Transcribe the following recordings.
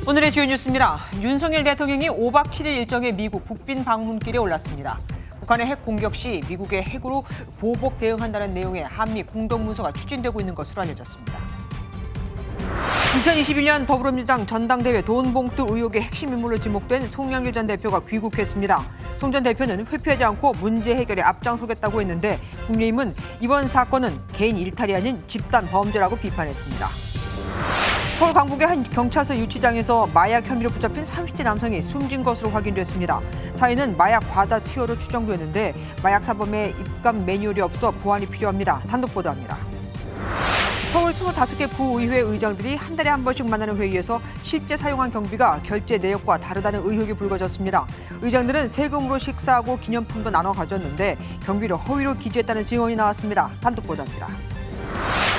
오늘의 주요 뉴스입니다. 윤석열 대통령이 5박 7일 일정의 미국 국빈 방문길에 올랐습니다. 북한의 핵 공격 시 미국의 핵으로 보복 대응한다는 내용의 한미 공동문서가 추진되고 있는 것으로 알려졌습니다. 2021년 더불어민주당 전당대회 돈봉투 의혹의 핵심 인물로 지목된 송영길 전 대표가 귀국했습니다. 송 전 대표는 회피하지 않고 문제 해결에 앞장서겠다고 했는데 국민의힘은 이번 사건은 개인 일탈이 아닌 집단 범죄라고 비판했습니다. 서울 강북의 한 경찰서 유치장에서 마약 혐의로 붙잡힌 30대 남성이 숨진 것으로 확인됐습니다. 사인은 마약 과다 투여로 추정되는데 마약 사범의 입감 매뉴얼이 없어 보완이 필요합니다. 단독 보도합니다. 서울 25개 구의회 의장들이 한 달에 한 번씩 만나는 회의에서 실제 사용한 경비가 결제 내역과 다르다는 의혹이 불거졌습니다. 의장들은 세금으로 식사하고 기념품도 나눠 가졌는데 경비를 허위로 기재했다는 증언이 나왔습니다. 단독 보도합니다.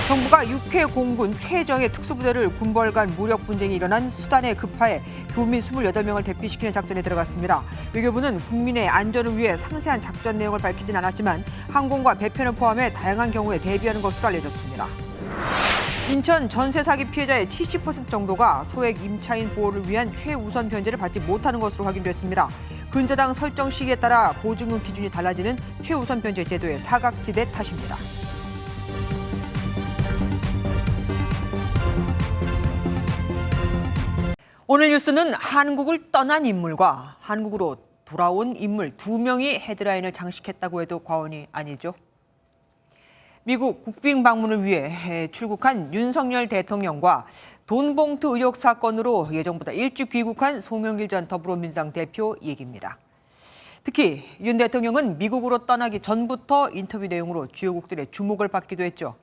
정부가 육해 공군 최정예 특수부대를 군벌 간 무력 분쟁이 일어난 수단에 급파해 교민 28명을 대피시키는 작전에 들어갔습니다. 외교부는 국민의 안전을 위해 상세한 작전 내용을 밝히진 않았지만 항공과 배편을 포함해 다양한 경우에 대비하는 것으로 알려졌습니다. 인천 전세 사기 피해자의 70% 정도가 소액 임차인 보호를 위한 최우선 변제를 받지 못하는 것으로 확인됐습니다. 근저당 설정 시기에 따라 보증금 기준이 달라지는 최우선 변제 제도의 사각지대 탓입니다. 오늘 뉴스는 한국을 떠난 인물과 한국으로 돌아온 인물 2명이 헤드라인을 장식했다고 해도 과언이 아니죠. 미국 국빈 방문을 위해 출국한 윤석열 대통령과 돈봉투 의혹 사건으로 예정보다 일찍 귀국한 송영길 전 더불어민주당 대표 얘기입니다. 특히 윤 대통령은 미국으로 떠나기 전부터 인터뷰 내용으로 주요국들의 주목을 받기도 했죠.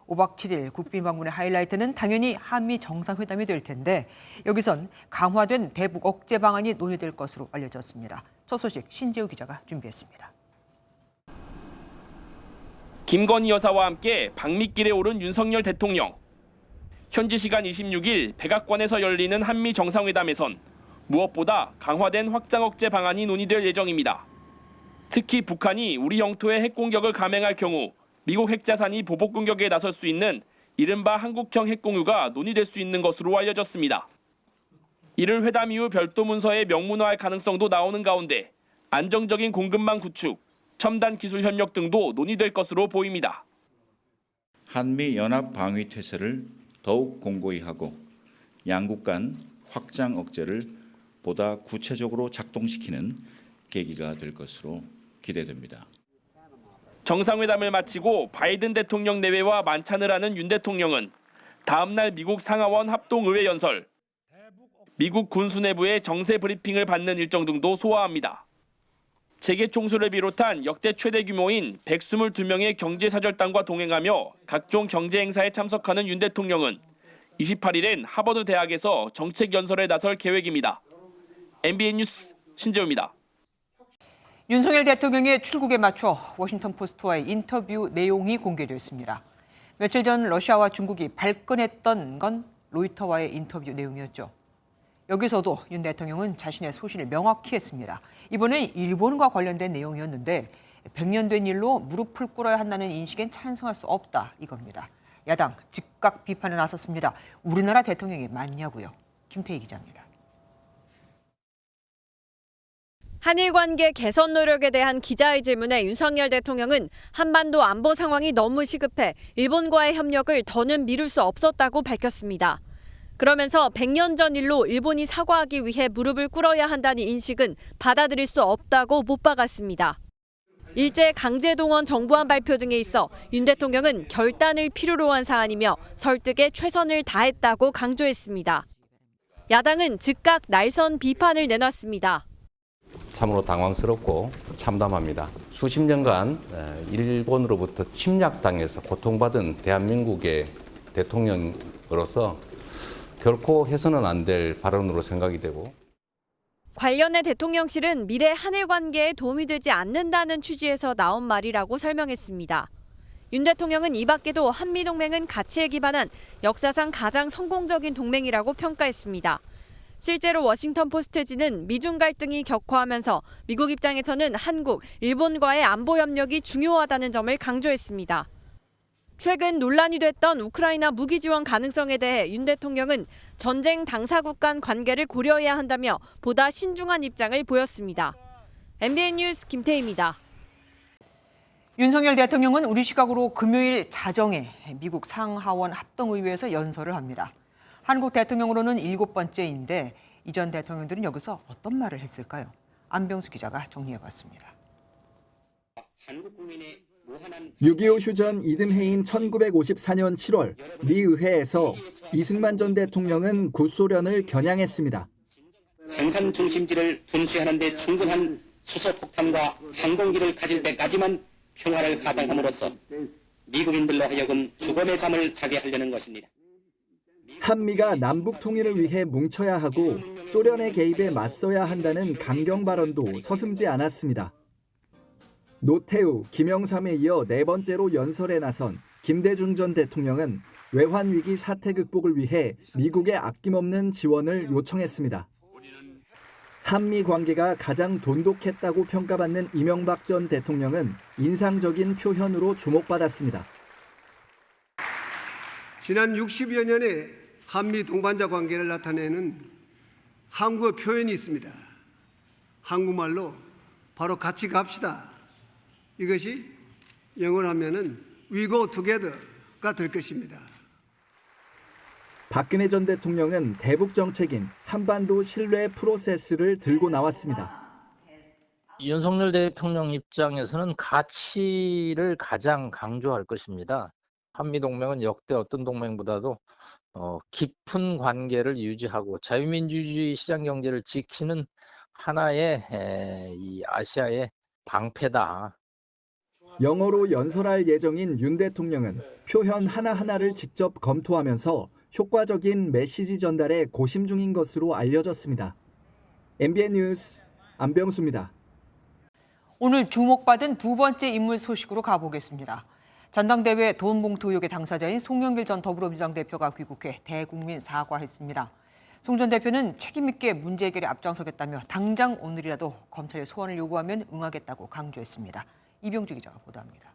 5박 7일 국빈 방문의 하이라이트는 당연히 한미 정상회담이 될 텐데 여기선 강화된 대북 억제 방안이 논의될 것으로 알려졌습니다. 첫 소식 신재우 기자가 준비했습니다. 김건희 여사와 함께 방미길에 오른 윤석열 대통령. 현지 시간 26일 백악관에서 열리는 한미 정상회담에선 무엇보다 강화된 확장 억제 방안이 논의될 예정입니다. 특히 북한이 우리 영토에 핵 공격을 감행할 경우 미국 핵자산이 보복 공격에 나설 수 있는 이른바 한국형 핵공유가 논의될 수 있는 것으로 알려졌습니다. 이를 회담 이후 별도 문서에 명문화할 가능성도 나오는 가운데 안정적인 공급망 구축, 첨단 기술 협력 등도 논의될 것으로 보입니다. 한미 연합 방위 태세를 더욱 공고히 하고 양국 간 확장 억제를 보다 구체적으로 작동시키는 계기가 될 것으로 기대됩니다. 정상회담을 마치고 바이든 대통령 내외와 만찬을 하는 윤 대통령은 다음 날 미국 상하원 합동의회 연설, 미국 군수 내부의 정세 브리핑을 받는 일정 등도 소화합니다. 재계 총수를 비롯한 역대 최대 규모인 122명의 경제사절단과 동행하며 각종 경제 행사에 참석하는 윤 대통령은 28일엔 하버드 대학에서 정책 연설에 나설 계획입니다. MBN 뉴스 신재우입니다. 윤석열 대통령의 출국에 맞춰 워싱턴 포스트와의 인터뷰 내용이 공개됐습니다. 며칠 전 러시아와 중국이 발끈했던 건 로이터와의 인터뷰 내용이었죠. 여기서도 윤 대통령은 자신의 소신을 명확히 했습니다. 이번엔 일본과 관련된 내용이었는데 100년 된 일로 무릎을 꿇어야 한다는 인식엔 찬성할 수 없다 이겁니다. 야당 즉각 비판에 나섰습니다. 우리나라 대통령이 맞냐고요. 김태희 기자입니다. 한일 관계 개선 노력에 대한 기자의 질문에 윤석열 대통령은 한반도 안보 상황이 너무 시급해 일본과의 협력을 더는 미룰 수 없었다고 밝혔습니다. 그러면서 100년 전 일로 일본이 사과하기 위해 무릎을 꿇어야 한다는 인식은 받아들일 수 없다고 못 박았습니다. 일제 강제 동원 정부안 발표 등에 있어 윤 대통령은 결단을 필요로 한 사안이며 설득에 최선을 다했다고 강조했습니다. 야당은 즉각 날선 비판을 내놨습니다. 참으로 당황스럽고 참담합니다. 수십 년간 일본으로부터 침략당해서 고통받은 대한민국의 대통령으로서 결코 해서는 안 될 발언으로 생각이 되고 관련해 대통령실은 미래 한일 관계에 도움이 되지 않는다는 취지에서 나온 말이라고 설명했습니다. 윤 대통령은 이 밖에도 한미동맹은 가치에 기반한 역사상 가장 성공적인 동맹이라고 평가했습니다. 실제로 워싱턴 포스트지는 미중 갈등이 격화하면서 미국 입장에서는 한국, 일본과의 안보 협력이 중요하다는 점을 강조했습니다. 최근 논란이 됐던 우크라이나 무기 지원 가능성에 대해 윤 대통령은 전쟁 당사국 간 관계를 고려해야 한다며 보다 신중한 입장을 보였습니다. MBN 뉴스 김태희입니다. 윤석열 대통령은 우리 시각으로 금요일 자정에 미국 상하원 합동의회에서 연설을 합니다. 한국 대통령으로는 7번째인데 이전 대통령들은 여기서 어떤 말을 했을까요? 안병수 기자가 정리해봤습니다. 6.25 휴전 이듬해인 1954년 7월 미 의회에서 이승만 전 대통령은 구소련을 겨냥했습니다. 생산 중심지를 분수하는 데 충분한 수소폭탄과 항공기를 가질 때까지만 평화를 가장함으로써 미국인들로 하여금 죽음의 잠을 자게 하려는 것입니다. 한미가 남북 통일을 위해 뭉쳐야 하고 소련의 개입에 맞서야 한다는 강경 발언도 서슴지 않았습니다. 노태우, 김영삼에 이어 4번째로 연설에 나선 김대중 전 대통령은 외환위기 사태 극복을 위해 미국의 아낌없는 지원을 요청했습니다. 한미 관계가 가장 돈독했다고 평가받는 이명박 전 대통령은 인상적인 표현으로 주목받았습니다. 지난 60여 년의 한미 동반자 관계를 나타내는 한국어 표현이 있습니다. 한국말로 바로 같이 갑시다. 이것이 영어로 하면은 We go together가 될 것입니다. 박근혜 전 대통령은 대북 정책인 한반도 신뢰 프로세스를 들고 나왔습니다. 윤석열 대통령 입장에서는 가치를 가장 강조할 것입니다. 한미동맹은 역대 어떤 동맹보다도 깊은 관계를 유지하고 자유민주주의 시장경제를 지키는 하나의 이 아시아의 방패다. 영어로 연설할 예정인 윤 대통령은 표현 하나하나를 직접 검토하면서 효과적인 메시지 전달에 고심 중인 것으로 알려졌습니다. MBN 뉴스 안병수입니다. 오늘 주목받은 두 번째 인물 소식으로 가보겠습니다. 전당대회 돈 봉투 의혹의 당사자인 송영길 전 더불어민주당 대표가 귀국해 대국민 사과했습니다. 송 전 대표는 책임 있게 문제 해결에 앞장서겠다며 당장 오늘이라도 검찰의 소환을 요구하면 응하겠다고 강조했습니다. 이병주 기자가 보도합니다.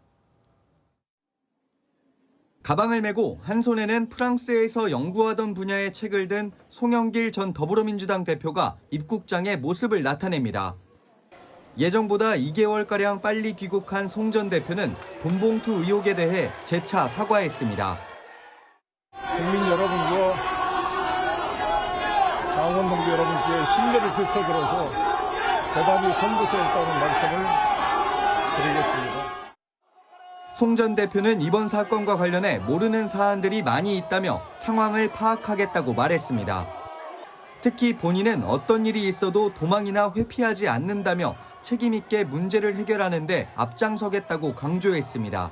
가방을 메고 한 손에는 프랑스에서 연구하던 분야의 책을 든 송영길 전 더불어민주당 대표가 입국장에 모습을 나타냅니다. 예정보다 2개월가량 빨리 귀국한 송 전 대표는 돈봉투 의혹에 대해 재차 사과했습니다. 국민 여러분과 당원 동지 여러분께 신뢰를 되찾으러서 대단히 송구스럽다는 말씀을 드리겠습니다. 송 전 대표는 이번 사건과 관련해 모르는 사안들이 많이 있다며 상황을 파악하겠다고 말했습니다. 특히 본인은 어떤 일이 있어도 도망이나 회피하지 않는다며 책임 있게 문제를 해결하는 데 앞장서겠다고 강조했습니다.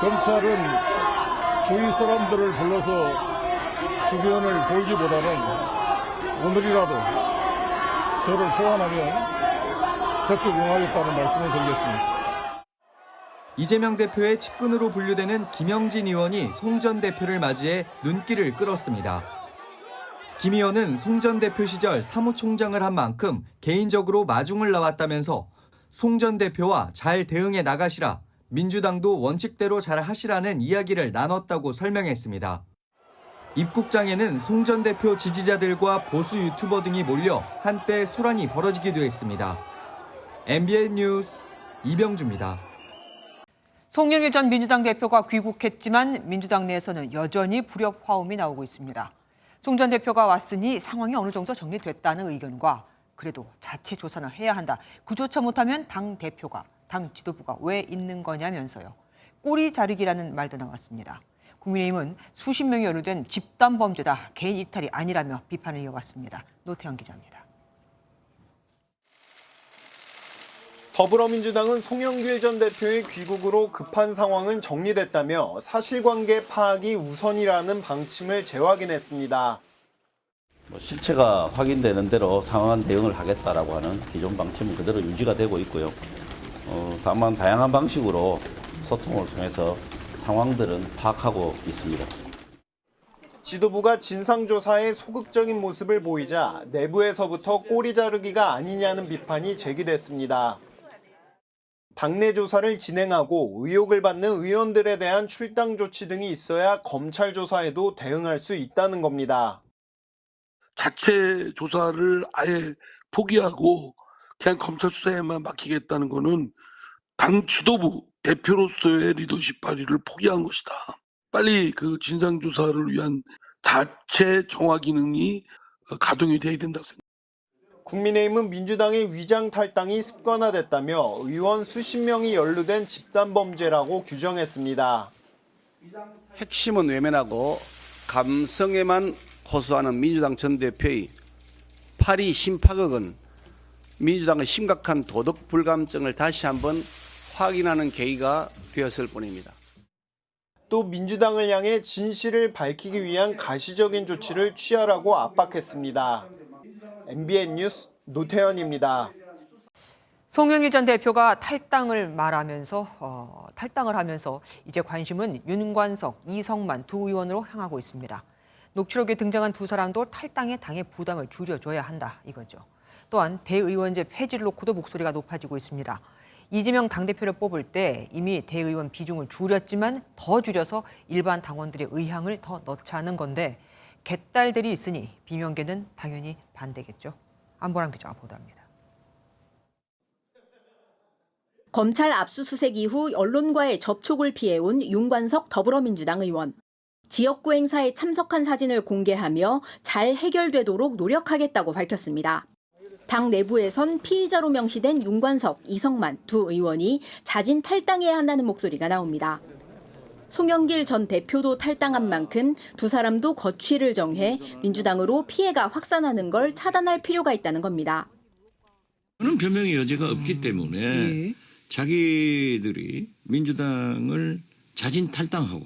검찰은 주위 사람들을 불러서 주변을 돌기보다는 오늘이라도 저를 소환하면 적극 응하겠다는 말씀을 드리겠습니다. 이재명 대표의 측근으로 분류되는 김영진 의원이 송 전 대표를 맞이해 눈길을 끌었습니다. 김 의원은 송 전 대표 시절 사무총장을 한 만큼 개인적으로 마중을 나왔다면서 송 전 대표와 잘 대응해 나가시라, 민주당도 원칙대로 잘 하시라는 이야기를 나눴다고 설명했습니다. 입국장에는 송 전 대표 지지자들과 보수 유튜버 등이 몰려 한때 소란이 벌어지기도 했습니다. MBN 뉴스 이병주입니다. 송영길 전 민주당 대표가 귀국했지만 민주당 내에서는 여전히 불협 화음이 나오고 있습니다. 송 전 대표가 왔으니 상황이 어느 정도 정리됐다는 의견과 그래도 자체 조사는 해야 한다. 그조차 못하면 당 대표가, 당 지도부가 왜 있는 거냐면서요. 꼬리 자르기라는 말도 나왔습니다. 국민의힘은 수십 명이 연루된 집단 범죄다, 개인 이탈이 아니라며 비판을 이어갔습니다. 노태영 기자입니다. 더불어민주당은 송영길 전 대표의 귀국으로 급한 상황은 정리됐다며 사실관계 파악이 우선이라는 방침을 재확인했습니다. 실체가 확인되는 대로 상황 대응을 하겠다라고 하는 기존 방침은 그대로 유지가 되고 있고요. 다만 다양한 방식으로 소통을 통해서 상황들은 파악하고 있습니다. 지도부가 진상조사에 소극적인 모습을 보이자 내부에서부터 꼬리 자르기가 아니냐는 비판이 제기됐습니다. 당내 조사를 진행하고 의혹을 받는 의원들에 대한 출당 조치 등이 있어야 검찰 조사에도 대응할 수 있다는 겁니다. 자체 조사를 아예 포기하고 그냥 검찰 수사에만 맡기겠다는 거는 당 지도부 대표로서의 리더십 발휘를 포기한 것이다. 빨리 그 진상조사를 위한 자체 정화 기능이 가동이 돼야 된다고 생각합니다. 국민의힘은 민주당의 위장 탈당이 습관화됐다며 의원 수십 명이 연루된 집단범죄라고 규정했습니다. 핵심은 외면하고 감성에만 호소하는 민주당 전 대표의 파리 심파극은 민주당의 심각한 도덕 불감증을 다시 한번 확인하는 계기가 되었을 뿐입니다. 또 민주당을 향해 진실을 밝히기 위한 가시적인 조치를 취하라고 압박했습니다. MBN 뉴스 노태현입니다. 송영길 전 대표가 탈당을 하면서 이제 관심은 윤관석, 이성만 두 의원으로 향하고 있습니다. 녹취록에 등장한 두 사람도 탈당에 당의 부담을 줄여줘야 한다 이거죠. 또한 대의원제 폐지를 놓고도 목소리가 높아지고 있습니다. 이재명 당대표를 뽑을 때 이미 대의원 비중을 줄였지만 더 줄여서 일반 당원들의 의향을 더 넣자는 건데 개딸들이 있으니 비명계는 당연히 반대겠죠. 안보람 기자가 보도합니다. 검찰 압수수색 이후 언론과의 접촉을 피해온 윤관석 더불어민주당 의원. 지역구 행사에 참석한 사진을 공개하며 잘 해결되도록 노력하겠다고 밝혔습니다. 당 내부에선 피의자로 명시된 윤관석, 이성만 두 의원이 자진 탈당해야 한다는 목소리가 나옵니다. 송영길 전 대표도 탈당한 만큼 두 사람도 거취를 정해 민주당으로 피해가 확산하는 걸 차단할 필요가 있다는 겁니다. 그런 변명의 여지가 없기 때문에 자기들이 민주당을 자진 탈당하고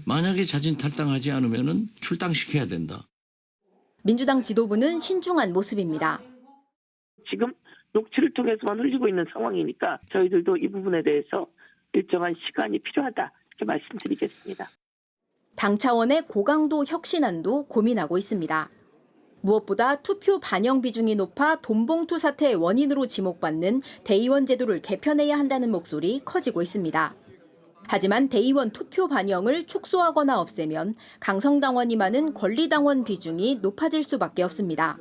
만약에 자진 탈당하지 않으면 출당시켜야 된다. 민주당 지도부는 신중한 모습입니다. 지금 녹취를 통해서만 흘리고 있는 상황이니까 저희들도 이 부분에 대해서 일정한 시간이 필요하다 이렇게 말씀드리겠습니다. 당 차원의 고강도 혁신안도 고민하고 있습니다. 무엇보다 투표 반영 비중이 높아 돈봉투 사태의 원인으로 지목받는 대의원 제도를 개편해야 한다는 목소리 커지고 있습니다. 하지만 대의원 투표 반영을 축소하거나 없애면 강성당원이 많은 권리당원 비중이 높아질 수밖에 없습니다.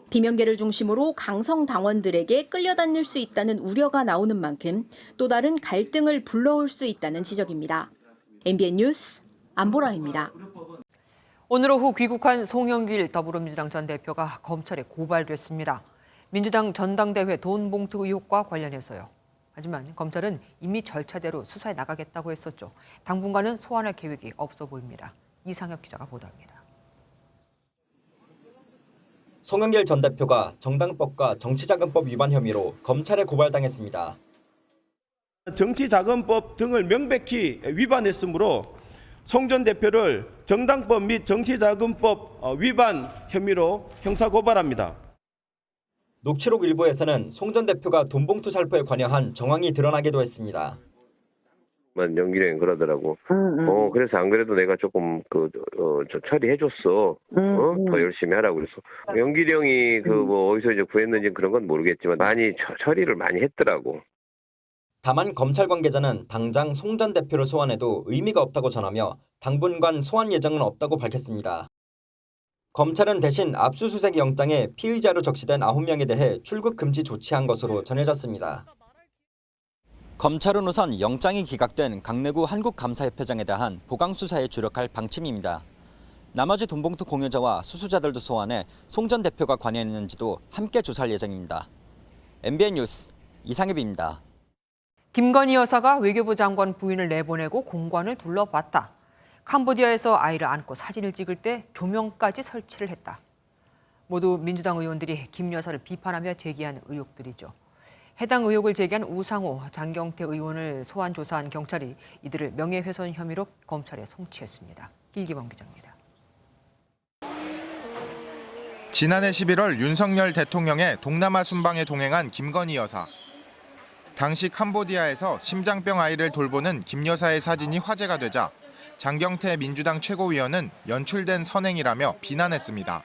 비명계를 중심으로 강성당원들에게 끌려다닐 수 있다는 우려가 나오는 만큼 또 다른 갈등을 불러올 수 있다는 지적입니다. MBN 뉴스 안보라입니다. 오늘 오후 귀국한 송영길 더불어민주당 전 대표가 검찰에 고발됐습니다. 민주당 전당대회 돈 봉투 의혹과 관련해서요. 하지만 검찰은 이미 절차대로 수사에 나가겠다고 했었죠. 당분간은 소환할 계획이 없어 보입니다. 이상엽 기자가 보도합니다. 송영길 전 대표가 정당법과 정치자금법 위반 혐의로 검찰에 고발당했습니다. 정치자금법 등을 명백히 위반했으므로 송 전 대표를 정당법 및 정치자금법 위반 혐의로 형사고발합니다. 녹취록 일부에서는 송 전 대표가 돈봉투 살포에 관여한 정황이 드러나기도 했습니다. 영길이 형이 그러더라고. 그래서 안 그래도 내가 조금 저 처리해줬어. 더 열심히 하라고 그래서. 영길이 형이 어디서 이제 구했는지 그런 건 모르겠지만 많이 처리를 많이 했더라고. 다만 검찰 관계자는 당장 송 전 대표를 소환해도 의미가 없다고 전하며 당분간 소환 예정은 없다고 밝혔습니다. 검찰은 대신 압수수색 영장에 피의자로 적시된 9명에 대해 출국 금지 조치한 것으로 전해졌습니다. 검찰은 우선 영장이 기각된 강내구 한국감사협회장에 대한 보강 수사에 주력할 방침입니다. 나머지 돈봉투 공유자와 수수자들도 소환해 송 전 대표가 관여했는지도 함께 조사할 예정입니다. MBN 뉴스 이상엽입니다. 김건희 여사가 외교부 장관 부인을 내보내고 공관을 둘러봤다. 캄보디아에서 아이를 안고 사진을 찍을 때 조명까지 설치를 했다. 모두 민주당 의원들이 김 여사를 비판하며 제기한 의혹들이죠. 해당 의혹을 제기한 우상호, 장경태 의원을 소환 조사한 경찰이 이들을 명예훼손 혐의로 검찰에 송치했습니다. 길기범 기자입니다. 지난해 11월 윤석열 대통령의 동남아 순방에 동행한 김건희 여사. 당시 캄보디아에서 심장병 아이를 돌보는 김 여사의 사진이 화제가 되자 장경태 민주당 최고위원은 연출된 선행이라며 비난했습니다.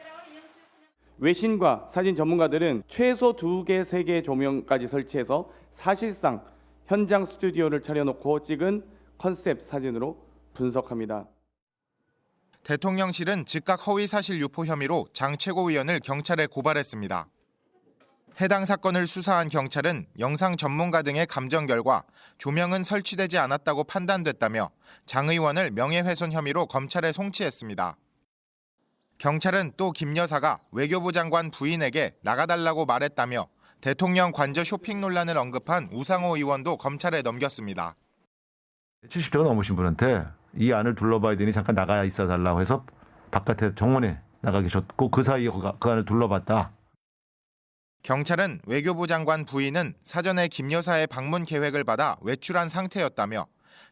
외신과 사진 전문가들은 최소 2개, 3개 조명까지 설치해서 사실상 현장 스튜디오를 차려놓고 찍은 컨셉 사진으로 분석합니다. 대통령실은 즉각 허위사실 유포 혐의로 장 최고위원을 경찰에 고발했습니다. 해당 사건을 수사한 경찰은 영상 전문가 등의 감정 결과 조명은 설치되지 않았다고 판단됐다며 장 의원을 명예훼손 혐의로 검찰에 송치했습니다. 경찰은 또 김 여사가 외교부 장관 부인에게 나가달라고 말했다며 대통령 관저 쇼핑 논란을 언급한 우상호 의원도 검찰에 넘겼습니다. 70대가 넘으신 분한테 이 안을 둘러봐야 되니 잠깐 나가 있어 달라고 해서 바깥에 정원에 나가 계셨고 그 사이에 그 안을 둘러봤다. 경찰은 외교부 장관 부인은 사전에 김 여사의 방문 계획을 받아 외출한 상태였다며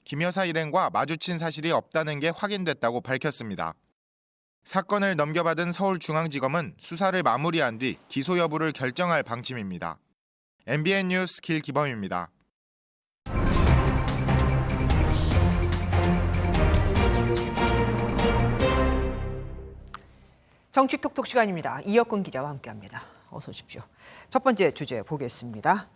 김 여사 일행과 마주친 사실이 없다는 게 확인됐다고 밝혔습니다. 사건을 넘겨받은 서울중앙지검은 수사를 마무리한 뒤 기소 여부를 결정할 방침입니다. MBN 뉴스 길기범입니다. 정치 톡톡 시간입니다. 이혁근 기자와 함께합니다. 어서 오십시오. 첫 번째 주제 보겠습니다.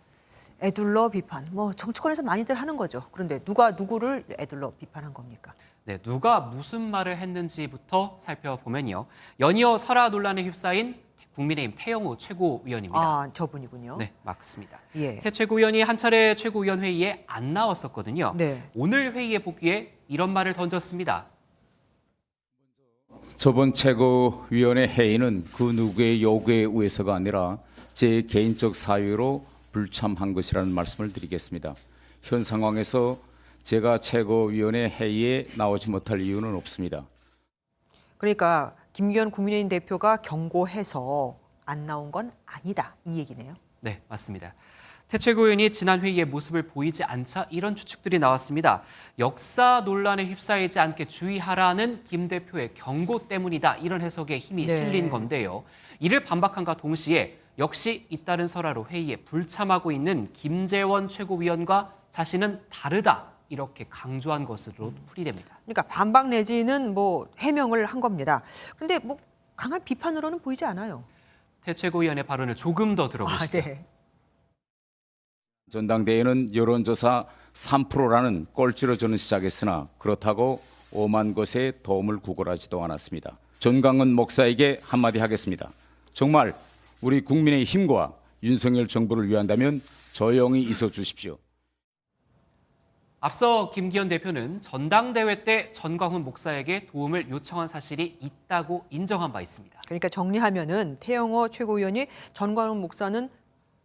애둘러 비판. 정치권에서 많이들 하는 거죠. 그런데 누가 누구를 애둘러 비판한 겁니까? 네, 누가 무슨 말을 했는지부터 살펴보면요. 연이어 설화 논란에 휩싸인 국민의힘 태영호 최고위원입니다. 아, 저분이군요. 네, 맞습니다. 예. 태 최고위원이 한 차례 최고위원 회의에 안 나왔었거든요. 네. 오늘 회의에 복귀해 이런 말을 던졌습니다. 저번 최고위원회 회의는 그 누구의 요구에 의해서가 아니라 제 개인적 사유로 불참한 것이라는 말씀을 드리겠습니다. 현 상황에서 제가 최고위원회 회의에 나오지 못할 이유는 없습니다. 그러니까 김기현 국민의힘 대표가 경고해서 안 나온 건 아니다. 이 얘기네요. 네, 맞습니다. 태 최고위원이 지난 회의에 모습을 보이지 않자 이런 추측들이 나왔습니다. 역사 논란에 휩싸이지 않게 주의하라는 김 대표의 경고 때문이다. 이런 해석에 힘이 실린 건데요. 이를 반박함과 동시에 역시 잇따른 설화로 회의에 불참하고 있는 김재원 최고위원과 자신은 다르다. 이렇게 강조한 것으로 풀이됩니다. 그러니까 반박 내지는 해명을 한 겁니다. 근데 강한 비판으로는 보이지 않아요. 태 최고위원의 발언을 조금 더 들어보시죠. 네. 전당대회는 여론조사 3%라는 꼴찌로 저는 시작했으나 그렇다고 5만 것에 도움을 구걸하지도 않았습니다. 전광훈 목사에게 한마디 하겠습니다. 정말 우리 국민의 힘과 윤석열 정부를 위한다면 조용히 있어 주십시오. 앞서 김기현 대표는 전당대회 때 전광훈 목사에게 도움을 요청한 사실이 있다고 인정한 바 있습니다. 그러니까 정리하면은 태영호 최고위원이 전광훈 목사는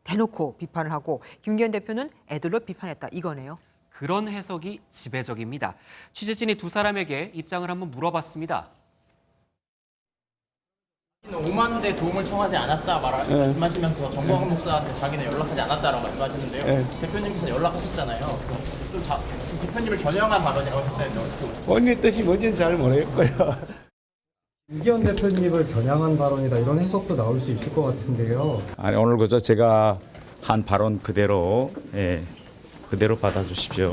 대놓고 비판을 하고 김기현 대표는 애들러 비판했다 이거네요. 그런 해석이 지배적입니다. 취재진이 두 사람에게 입장을 한번 물어봤습니다. 5만 대 도움을 청하지 않았다 말씀하시면서 전광훈 목사한테 자기는 연락하지 않았다라고 말씀하시는데요. 대표님께서 연락하셨잖아요. 그래서 좀 대표님을 겨냥한 발언이라고 했다는데 본인 뜻이 뭔지는 잘 모르겠고요. 김기현 대표님을 겨냥한 발언이다 이런 해석도 나올 수 있을 것 같은데요. 아니, 오늘 그저 제가 한 발언 그대로 그대로 받아주십시오.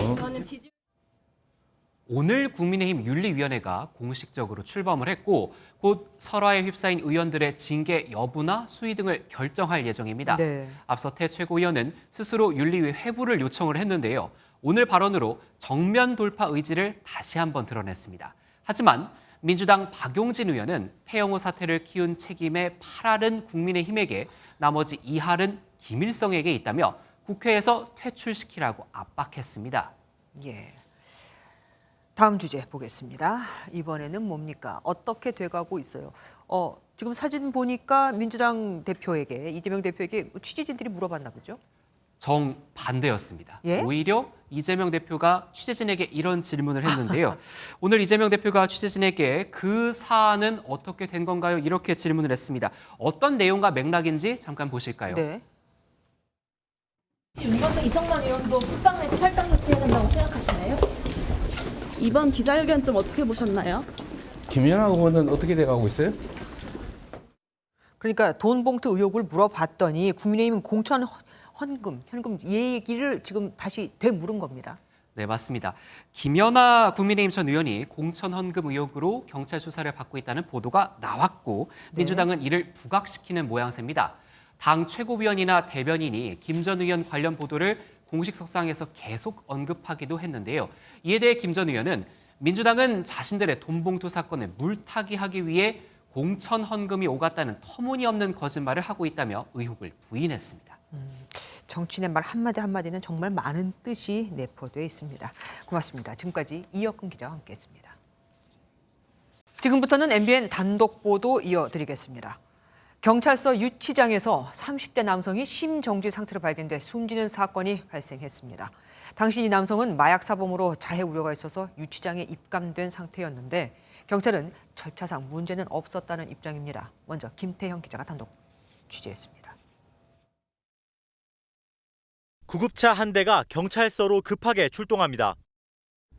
오늘 국민의힘 윤리위원회가 공식적으로 출범을 했고 곧 설화에 휩싸인 의원들의 징계 여부나 수위 등을 결정할 예정입니다. 네. 앞서 태 최고위원은 스스로 윤리위 회부를 요청을 했는데요. 오늘 발언으로 정면 돌파 의지를 다시 한번 드러냈습니다. 하지만 민주당 박용진 의원은 태영호 사태를 키운 책임의 8할은 국민의힘에게 나머지 2할은 김일성에게 있다며 국회에서 퇴출시키라고 압박했습니다. 예. 다음 주제 보겠습니다. 이번에는 뭡니까? 어떻게 돼가고 있어요? 지금 사진 보니까 민주당 대표에게 이재명 대표에게 취재진들이 물어봤나 보죠? 정반대였습니다. 예? 오히려 이재명 대표가 취재진에게 이런 질문을 했는데요. 오늘 이재명 대표가 취재진에게 그 사안은 어떻게 된 건가요? 이렇게 질문을 했습니다. 어떤 내용과 맥락인지 잠깐 보실까요? 네. 윤곽선 이성만 의원도 수당 내지 탈당 조치해야 된다고 생각하시나요? 이번 기자회견 좀 어떻게 보셨나요? 김연아 의원은 어떻게 돼가고 있어요? 그러니까 돈 봉투 의혹을 물어봤더니 국민의힘은 공천 현금 얘기를 지금 다시 되물은 겁니다. 네, 맞습니다. 김연아 국민의힘 전 의원이 공천 헌금 의혹으로 경찰 수사를 받고 있다는 보도가 나왔고 민주당은 이를 부각시키는 모양새입니다. 당 최고위원이나 대변인이 김 전 의원 관련 보도를 공식석상에서 계속 언급하기도 했는데요. 이에 대해 김 전 의원은 민주당은 자신들의 돈봉투 사건에 물타기 하기 위해 공천 헌금이 오갔다는 터무니없는 거짓말을 하고 있다며 의혹을 부인했습니다. 정치인의 말 한마디 한마디는 정말 많은 뜻이 내포되어 있습니다. 고맙습니다. 지금까지 이혁근 기자와 함께했습니다. 지금부터는 MBN 단독 보도 이어드리겠습니다. 경찰서 유치장에서 30대 남성이 심정지 상태로 발견돼 숨지는 사건이 발생했습니다. 당시 이 남성은 마약 사범으로 자해 우려가 있어서 유치장에 입감된 상태였는데 경찰은 절차상 문제는 없었다는 입장입니다. 먼저 김태형 기자가 단독 취재했습니다. 구급차 한 대가 경찰서로 급하게 출동합니다.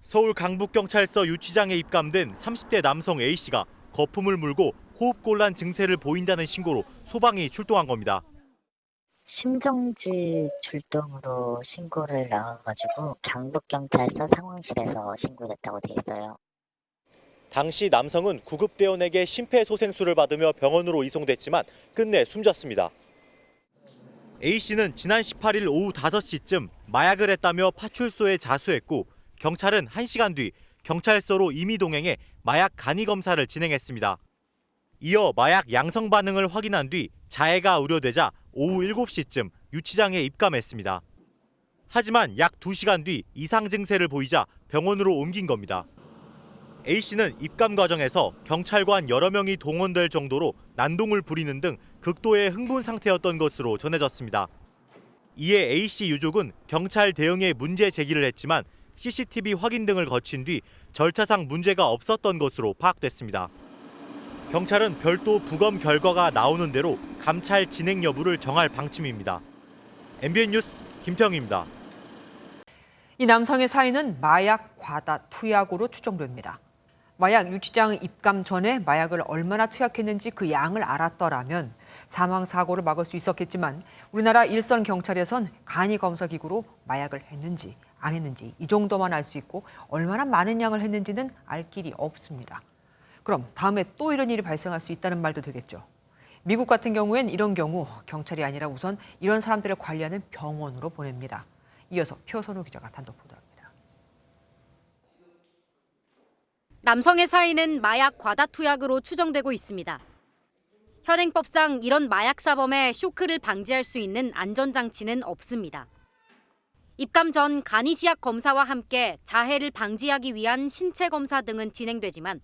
서울 강북경찰서 유치장에 입감된 30대 남성 A씨가 거품을 물고 호흡곤란 증세를 보인다는 신고로 소방이 출동한 겁니다. 심정지 출동으로 신고를 나와가지고 강북경찰서 상황실에서 신고됐다고 돼 있어요. 당시 남성은 구급대원에게 심폐소생술을 받으며 병원으로 이송됐지만 끝내 숨졌습니다. A씨는 지난 18일 오후 5시쯤 마약을 했다며 파출소에 자수했고 경찰은 1시간 뒤 경찰서로 임의동행해 마약 간이 검사를 진행했습니다. 이어 마약 양성 반응을 확인한 뒤 자해가 우려되자 오후 7시쯤 유치장에 입감했습니다. 하지만 약 2시간 뒤 이상 증세를 보이자 병원으로 옮긴 겁니다. A씨는 입감 과정에서 경찰관 여러 명이 동원될 정도로 난동을 부리는 등 극도의 흥분 상태였던 것으로 전해졌습니다. 이에 A씨 유족은 경찰 대응에 문제 제기를 했지만 CCTV 확인 등을 거친 뒤 절차상 문제가 없었던 것으로 파악됐습니다. 경찰은 별도 부검 결과가 나오는 대로 감찰 진행 여부를 정할 방침입니다. MBN 뉴스 김태형입니다. 이 남성의 사인은 마약 과다 투약으로 추정됩니다. 마약 유치장 입감 전에 마약을 얼마나 투약했는지 그 양을 알았더라면 사망 사고를 막을 수 있었겠지만 우리나라 일선 경찰에선 간이 검사 기구로 마약을 했는지 안 했는지 이 정도만 알 수 있고 얼마나 많은 양을 했는지는 알 길이 없습니다. 그럼 다음에 또 이런 일이 발생할 수 있다는 말도 되겠죠. 미국 같은 경우엔 이런 경우 경찰이 아니라 우선 이런 사람들을 관리하는 병원으로 보냅니다. 이어서 표선우 기자가 단독 보도합니다. 남성의 사인은 마약 과다 투약으로 추정되고 있습니다. 현행법상 이런 마약 사범의 쇼크를 방지할 수 있는 안전장치는 없습니다. 입감 전 간이시약 검사와 함께 자해를 방지하기 위한 신체 검사 등은 진행되지만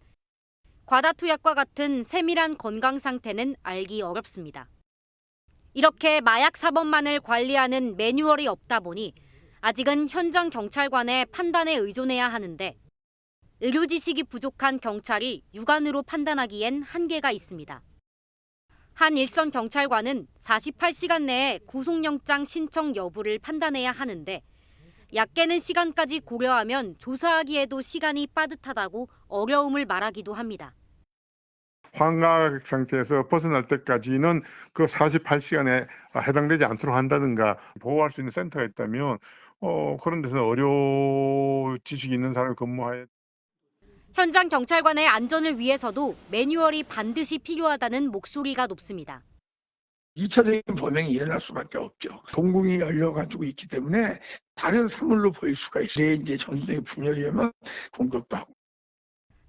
과다 투약과 같은 세밀한 건강 상태는 알기 어렵습니다. 이렇게 마약 사범만을 관리하는 매뉴얼이 없다 보니 아직은 현장 경찰관의 판단에 의존해야 하는데 의료 지식이 부족한 경찰이 육안으로 판단하기엔 한계가 있습니다. 한 일선 경찰관은 48시간 내에 구속영장 신청 여부를 판단해야 하는데 약 깨는 시간까지 고려하면 조사하기에도 시간이 빠듯하다고 어려움을 말하기도 합니다. 환각 상태에서 벗어날 때까지는 그 48시간에 해당되지 않도록 한다든가 보호할 수 있는 센터가 있다면 그런 데서는 의료 지식이 있는 사람을 근무하여 현장 경찰관의 안전을 위해서도 매뉴얼이 반드시 필요하다는 목소리가 높습니다. 2차적인 범행이 일어날 수밖에 없죠. 동궁이 열려가지고 있기 때문에 다른 사물로 보일 수가 있어요. 이제 전쟁이 분열이면 공격도 하고.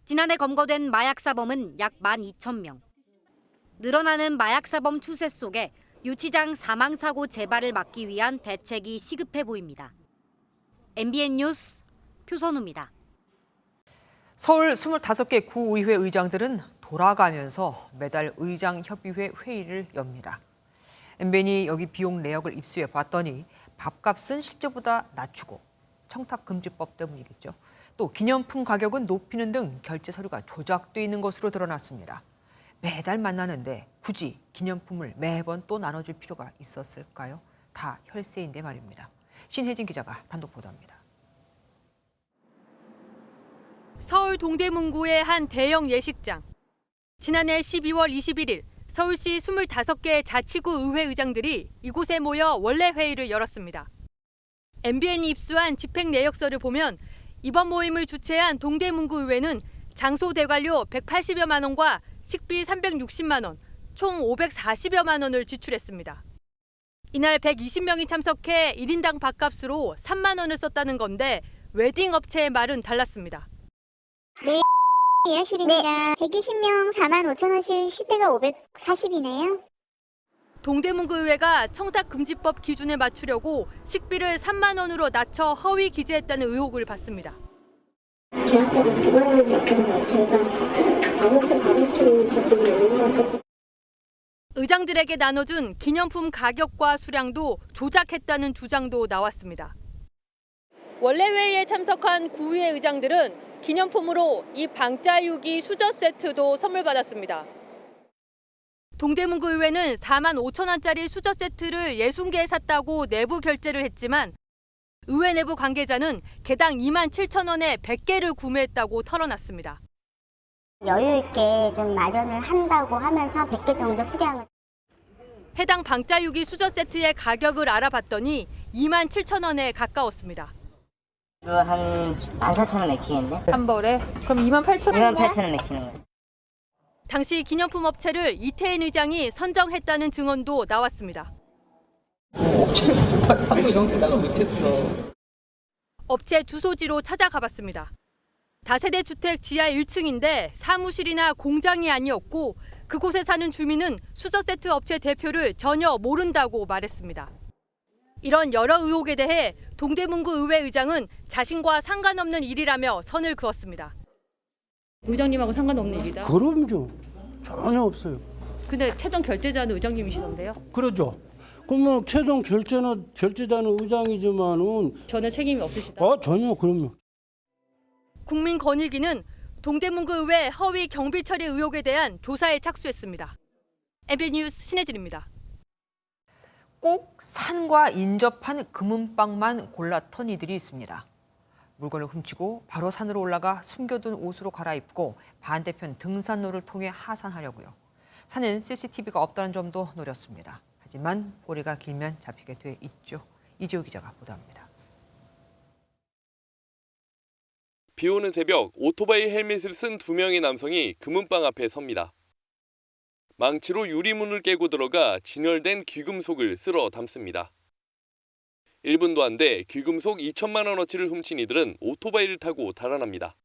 지난해 검거된 마약 사범은 약 12,000명. 늘어나는 마약 사범 추세 속에 유치장 사망 사고 재발을 막기 위한 대책이 시급해 보입니다. MBN 뉴스 표선우입니다. 서울 25개 구의회 의장들은 돌아가면서 매달 의장협의회 회의를 엽니다. MBN이 여기 비용 내역을 입수해 봤더니 밥값은 실제보다 낮추고 청탁금지법 때문이겠죠. 또 기념품 가격은 높이는 등 결제 서류가 조작돼 있는 것으로 드러났습니다. 매달 만나는데 굳이 기념품을 매번 또 나눠줄 필요가 있었을까요? 다 혈세인데 말입니다. 신혜진 기자가 단독 보도합니다. 서울 동대문구의 한 대형 예식장. 지난해 12월 21일 서울시 25개 자치구 의회 의장들이 이곳에 모여 원래 회의를 열었습니다. MBN이 입수한 집행 내역서를 보면 이번 모임을 주최한 동대문구 의회는 장소 대관료 180여만 원과 식비 360만 원, 총 540여만 원을 지출했습니다. 이날 120명이 참석해 1인당 밥값으로 3만 원을 썼다는 건데 웨딩 업체의 말은 달랐습니다. 네, 예약실입니다. 120명 4만 5천 원씩 시대가 540이네요. 동대문구의회가 청탁금지법 기준에 맞추려고 식비를 3만 원으로 낮춰 허위 기재했다는 의혹을 받습니다. 계약서를 불안하게 맡기는 업체가 자격증 받을 수 있는条件이 없는 것을 의장들에게 나눠준 기념품 가격과 수량도 조작했다는 주장도 나왔습니다. 원래 회의에 참석한 구의회 의장들은 기념품으로 이 방자유기 수저 세트도 선물 받았습니다. 동대문구의회는 4만 5천 원짜리 수저 세트를 60개 샀다고 내부 결제를 했지만 의회 내부 관계자는 개당 2만 7천 원에 100개를 구매했다고 털어놨습니다. 여유 있게 좀 마련을 한다고 하면서 100개 정도 수량을. 해당 방자유기 수저 세트의 가격을 알아봤더니 2만 7천 원에 가까웠습니다. 한 14,000원 맥히겠네. 한 벌에? 그럼 2만 8천 원? 2만 8,000원 맥히는 거예요. 당시 기념품 업체를 이태인 의장이 선정했다는 증언도 나왔습니다. 업체를 사고 영세다가 못했어. 업체 주소지로 찾아가 봤습니다. 다세대 주택 지하 1층인데 사무실이나 공장이 아니었고 그곳에 사는 주민은 수저 세트 업체 대표를 전혀 모른다고 말했습니다. 이런 여러 의혹에 대해 동대문구 의회 의장은 자신과 상관없는 일이라며 선을 그었습니다. 의장님하고 상관없는 일이다? 그럼요. 전혀 없어요. 근데 최종 결제자는 의장님이시던데요? 그러죠. 그러면 최종 결제자는 의장이지만은 전혀 책임이 없으시다? 전혀 그럼요. 국민권익위는 동대문구 의회 허위 경비 처리 의혹에 대한 조사에 착수했습니다. MBN 뉴스 신혜진입니다. 꼭 산과 인접한 금은방만 골라 턴 이들이 있습니다. 물건을 훔치고 바로 산으로 올라가 숨겨둔 옷으로 갈아입고 반대편 등산로를 통해 하산하려고요. 산엔 CCTV가 없다는 점도 노렸습니다. 하지만 꼬리가 길면 잡히게 돼 있죠. 이재호 기자가 보도합니다. 비 오는 새벽 오토바이 헬멧을 쓴 2명의 남성이 금은방 앞에 섭니다. 망치로 유리문을 깨고 들어가 진열된 귀금속을 쓸어 담습니다. 1분도 안 돼 귀금속 2천만 원어치를 훔친 이들은 오토바이를 타고 달아납니다.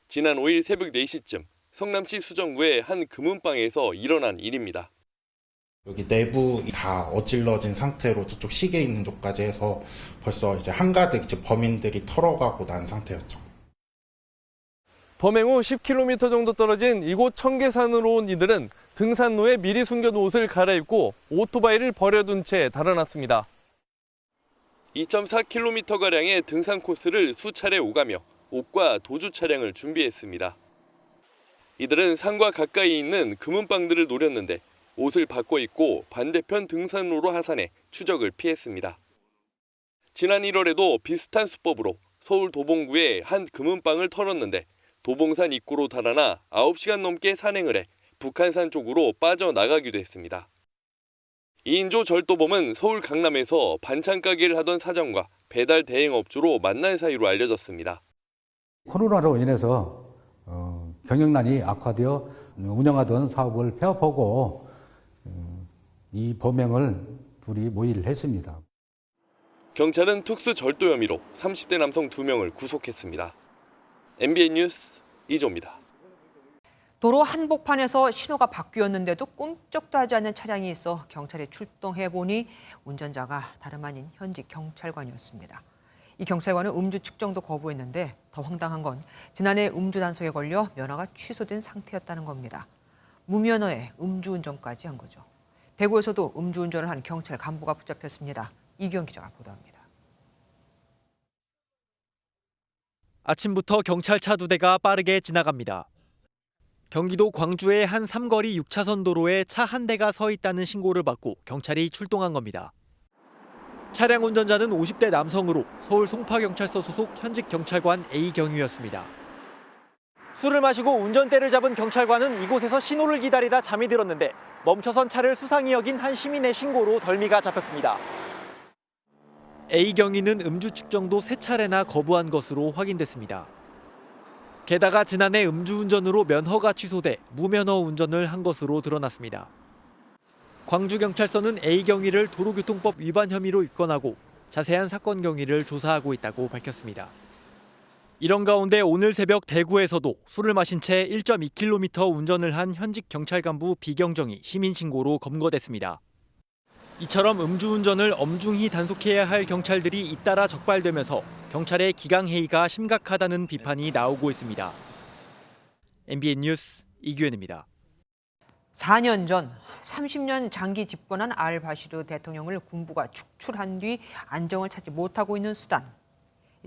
지난 5일 새벽 4시쯤 성남시 수정구의 한 금은방에서 일어난 일입니다. 여기 내부 다 어질러진 상태로 저쪽 시계 있는 쪽까지 해서 벌써 이제 한가득 이제 범인들이 털어가고 난 상태였죠. 범행 후 10km 정도 떨어진 이곳 청계산으로 온 이들은 등산로에 미리 숨겨둔 옷을 갈아입고 오토바이를 버려둔 채 달아났습니다. 2.4km가량의 등산 코스를 수차례 오가며 옷과 도주 차량을 준비했습니다. 이들은 산과 가까이 있는 금은방들을 노렸는데 옷을 바꿔 입고 반대편 등산로로 하산해 추적을 피했습니다. 지난 1월에도 비슷한 수법으로 서울 도봉구의 한 금은방을 털었는데 도봉산 입구로 달아나 9시간 넘게 산행을 해 북한산 쪽으로 빠져나가기도 했습니다. 이인조 절도범은 서울 강남에서 반찬 가게를 하던 사장과 배달 대행업주로 만난 사이로 알려졌습니다. 코로나로 인해서 경영난이 악화되어 운영하던 사업을 폐업하고 이 범행을 둘이 모의를 했습니다. 경찰은 특수 절도 혐의로 30대 남성 2명을 구속했습니다. MBN 뉴스 이조입니다. 도로 한복판에서 신호가 바뀌었는데도 꿈쩍도 하지 않는 차량이 있어 경찰이 출동해보니 운전자가 다름 아닌 현직 경찰관이었습니다. 이 경찰관은 음주 측정도 거부했는데 더 황당한 건 지난해 음주 단속에 걸려 면허가 취소된 상태였다는 겁니다. 무면허에 음주운전까지 한 거죠. 대구에서도 음주운전을 한 경찰 간부가 붙잡혔습니다. 이규영 기자가 보도합니다. 아침부터 경찰차 2대가 빠르게 지나갑니다. 경기도 광주의 한 삼거리 6차선 도로에 차 한 대가 서 있다는 신고를 받고 경찰이 출동한 겁니다. 차량 운전자는 50대 남성으로 서울 송파경찰서 소속 현직 경찰관 A경유였습니다. 술을 마시고 운전대를 잡은 경찰관은 이곳에서 신호를 기다리다 잠이 들었는데 멈춰선 차를 수상히 여긴 한 시민의 신고로 덜미가 잡혔습니다. A경위는 음주 측정도 3차례나 거부한 것으로 확인됐습니다. 게다가 지난해 음주운전으로 면허가 취소돼 무면허 운전을 한 것으로 드러났습니다. 광주경찰서는 A 경위를 도로교통법 위반 혐의로 입건하고 자세한 사건 경위를 조사하고 있다고 밝혔습니다. 이런 가운데 오늘 새벽 대구에서도 술을 마신 채 1.2km 운전을 한 현직 경찰 간부 비경정이 시민 신고로 검거됐습니다. 이처럼 음주운전을 엄중히 단속해야 할 경찰들이 잇따라 적발되면서 경찰의 기강해이가 심각하다는 비판이 나오고 있습니다. MBN 뉴스 이규현입니다. 4년 전 30년 장기 집권한 알바시르 대통령을 군부가 축출한 뒤 안정을 찾지 못하고 있는 수단.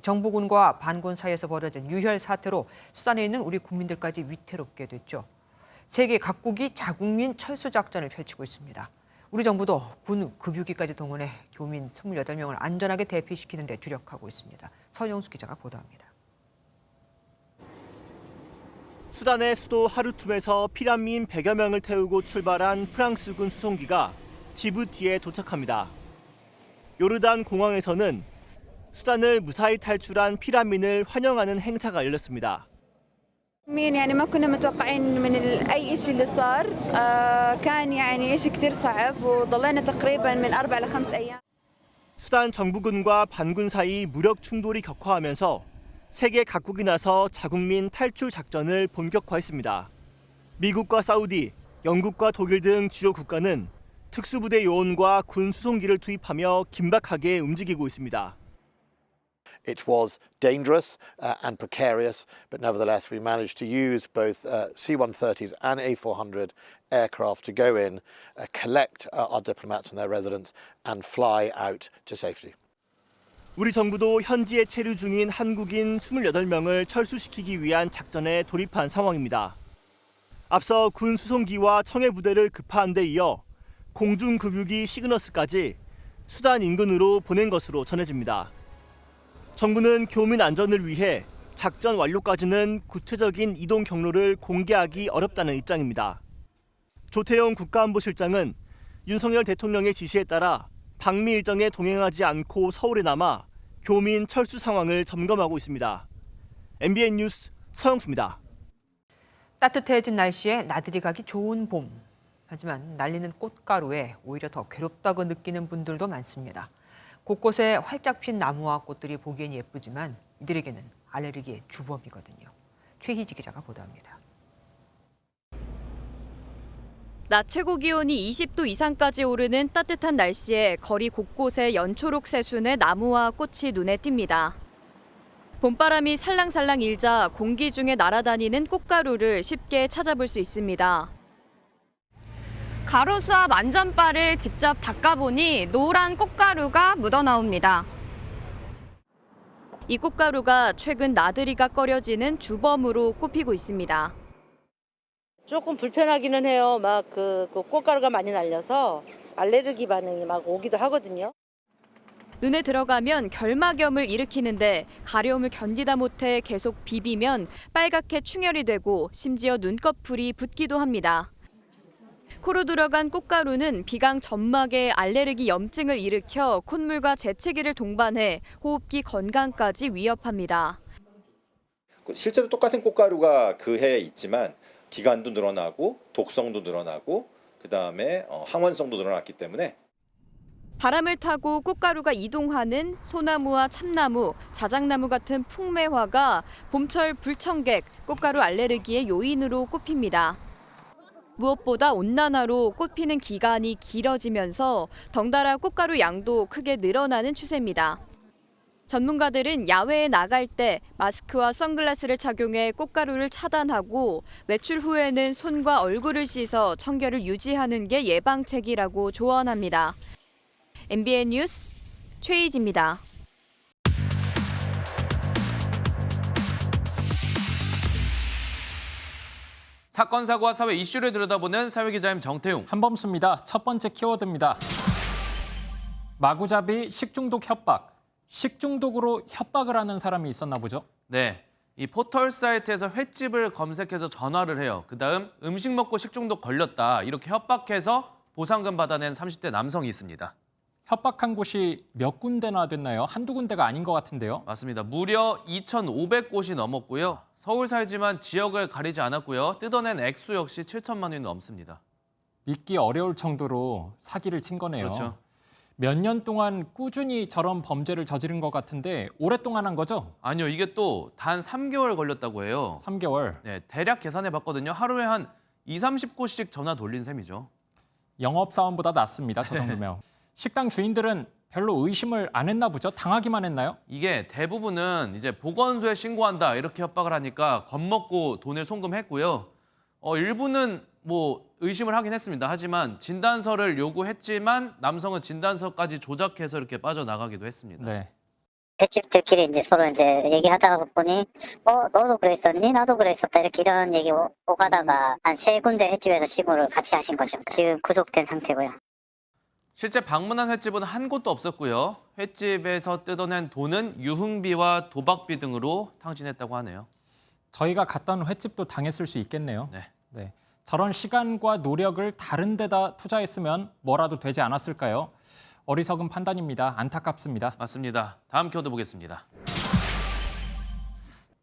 정부군과 반군 사이에서 벌어진 유혈 사태로 수단에 있는 우리 국민들까지 위태롭게 됐죠. 세계 각국이 자국민 철수 작전을 펼치고 있습니다. 우리 정부도 군 급유기까지 동원해 교민 28명을 안전하게 대피시키는 데 주력하고 있습니다. 서영수 기자가 보도합니다. 수단의 수도 하르툼에서 피난민 100여 명을 태우고 출발한 프랑스군 수송기가 지부티에 도착합니다. 요르단 공항에서는 수단을 무사히 탈출한 피난민을 환영하는 행사가 열렸습니다. يعني ما كنا متوقعين من أي شيء اللي صار كان يعني شيء كثير صعب وضلينا تقريبا من 4 ل 5 أيام. 수단 정부군과 반군 사이 무력 충돌이 격화하면서 세계 각국이 나서 자국민 탈출 작전을 본격화했습니다. 미국과 사우디, 영국과 독일 등 주요 국가는 특수부대 요원과 군 수송기를 투입하며 긴박하게 움직이고 있습니다. It was dangerous and precarious, but nevertheless we managed to use both C-130s and A-400 aircraft to go in, collect our diplomats and their residents and fly out to safety. 우리 정부도 현지에 체류 중인 한국인 28명을 철수시키기 위한 작전에 돌입한 상황입니다. 앞서 군 수송기와 청해 부대를 급파한 데 이어 공중급유기 시그너스까지 수단 인근으로 보낸 것으로 전해집니다. 정부는 교민 안전을 위해 작전 완료까지는 구체적인 이동 경로를 공개하기 어렵다는 입장입니다. 조태용 국가안보실장은 윤석열 대통령의 지시에 따라 방미 일정에 동행하지 않고 서울에 남아 교민 철수 상황을 점검하고 있습니다. MBN 뉴스 서영수입니다. 따뜻해진 날씨에 나들이 가기 좋은 봄. 하지만 날리는 꽃가루에 오히려 더 괴롭다고 느끼는 분들도 많습니다. 곳곳에 활짝 핀 나무와 꽃들이 보기엔 예쁘지만 이들에게는 알레르기의 주범이거든요. 최희지 기자가 보도합니다. 낮 최고 기온이 20도 이상까지 오르는 따뜻한 날씨에 거리 곳곳에 연초록 새순의 나무와 꽃이 눈에 띕니다. 봄바람이 살랑살랑 일자 공기 중에 날아다니는 꽃가루를 쉽게 찾아볼 수 있습니다. 가로수 앞 안전바를 직접 닦아보니 노란 꽃가루가 묻어나옵니다. 이 꽃가루가 최근 나들이가 꺼려지는 주범으로 꼽히고 있습니다. 조금 불편하기는 해요. 막 그 꽃가루가 많이 날려서 알레르기 반응이 막 오기도 하거든요. 눈에 들어가면 결막염을 일으키는데 가려움을 견디다 못해 계속 비비면 빨갛게 충혈이 되고 심지어 눈꺼풀이 붓기도 합니다. 코로 들어간 꽃가루는 비강 점막에 알레르기 염증을 일으켜 콧물과 재채기를 동반해 호흡기 건강까지 위협합니다. 실제로 똑같은 꽃가루가 그 해에 있지만 기간도 늘어나고 독성도 늘어나고 그다음에 항원성도 늘어났기 때문에 바람을 타고 꽃가루가 이동하는 소나무와 참나무, 자작나무 같은 풍매화가 봄철 불청객, 꽃가루 알레르기의 요인으로 꼽힙니다. 무엇보다 온난화로 꽃 피는 기간이 길어지면서 덩달아 꽃가루 양도 크게 늘어나는 추세입니다. 전문가들은 야외에 나갈 때 마스크와 선글라스를 착용해 꽃가루를 차단하고 외출 후에는 손과 얼굴을 씻어 청결을 유지하는 게 예방책이라고 조언합니다. MBN 뉴스 최희지입니다. 사건, 사고와 사회 이슈를 들여다보는 사회기자임 정태웅. 한범수입니다. 첫 번째 키워드입니다. 마구잡이 식중독 협박. 식중독으로 협박을 하는 사람이 있었나 보죠? 네, 이 포털 사이트에서 횟집을 검색해서 전화를 해요. 그다음 음식 먹고 식중독 걸렸다 이렇게 협박해서 보상금 받아낸 30대 남성이 있습니다. 협박한 곳이 몇 군데나 됐나요? 한두 군데가 아닌 것 같은데요. 맞습니다. 무려 2,500곳이 넘었고요. 서울 살지만 지역을 가리지 않았고요. 뜯어낸 액수 역시 7천만 원이 넘습니다. 믿기 어려울 정도로 사기를 친 거네요. 그렇죠. 몇 년 동안 꾸준히 저런 범죄를 저지른 것 같은데 오랫동안 한 거죠? 아니요, 이게 또 단 3개월 걸렸다고 해요. 3개월. 네, 대략 계산해 봤거든요. 하루에 한 30-30곳씩 전화 돌린 셈이죠. 영업사원보다 낫습니다. 저 정도면. 식당 주인들은 별로 의심을 안 했나 보죠? 당하기만 했나요? 이게 대부분은 이제 보건소에 신고한다 이렇게 협박을 하니까 겁먹고 돈을 송금했고요. 일부는 뭐 의심을 하긴 했습니다. 하지만 진단서를 요구했지만 남성은 진단서까지 조작해서 이렇게 빠져나가기도 했습니다. 네. 횟집들끼리 이제 서로 이제 얘기하다가 보니 너도 그랬었니? 나도 그랬었다. 이런 얘기 오가다가 한 3군데 횟집에서 신고를 같이 하신 거죠. 지금 구속된 상태고요. 실제 방문한 횟집은 한 곳도 없었고요. 횟집에서 뜯어낸 돈은 유흥비와 도박비 등으로 탕진했다고 하네요. 저희가 갔던 횟집도 당했을 수 있겠네요. 네. 네. 저런 시간과 노력을 다른 데다 투자했으면 뭐라도 되지 않았을까요? 어리석은 판단입니다. 안타깝습니다. 맞습니다. 다음 키워드 보겠습니다.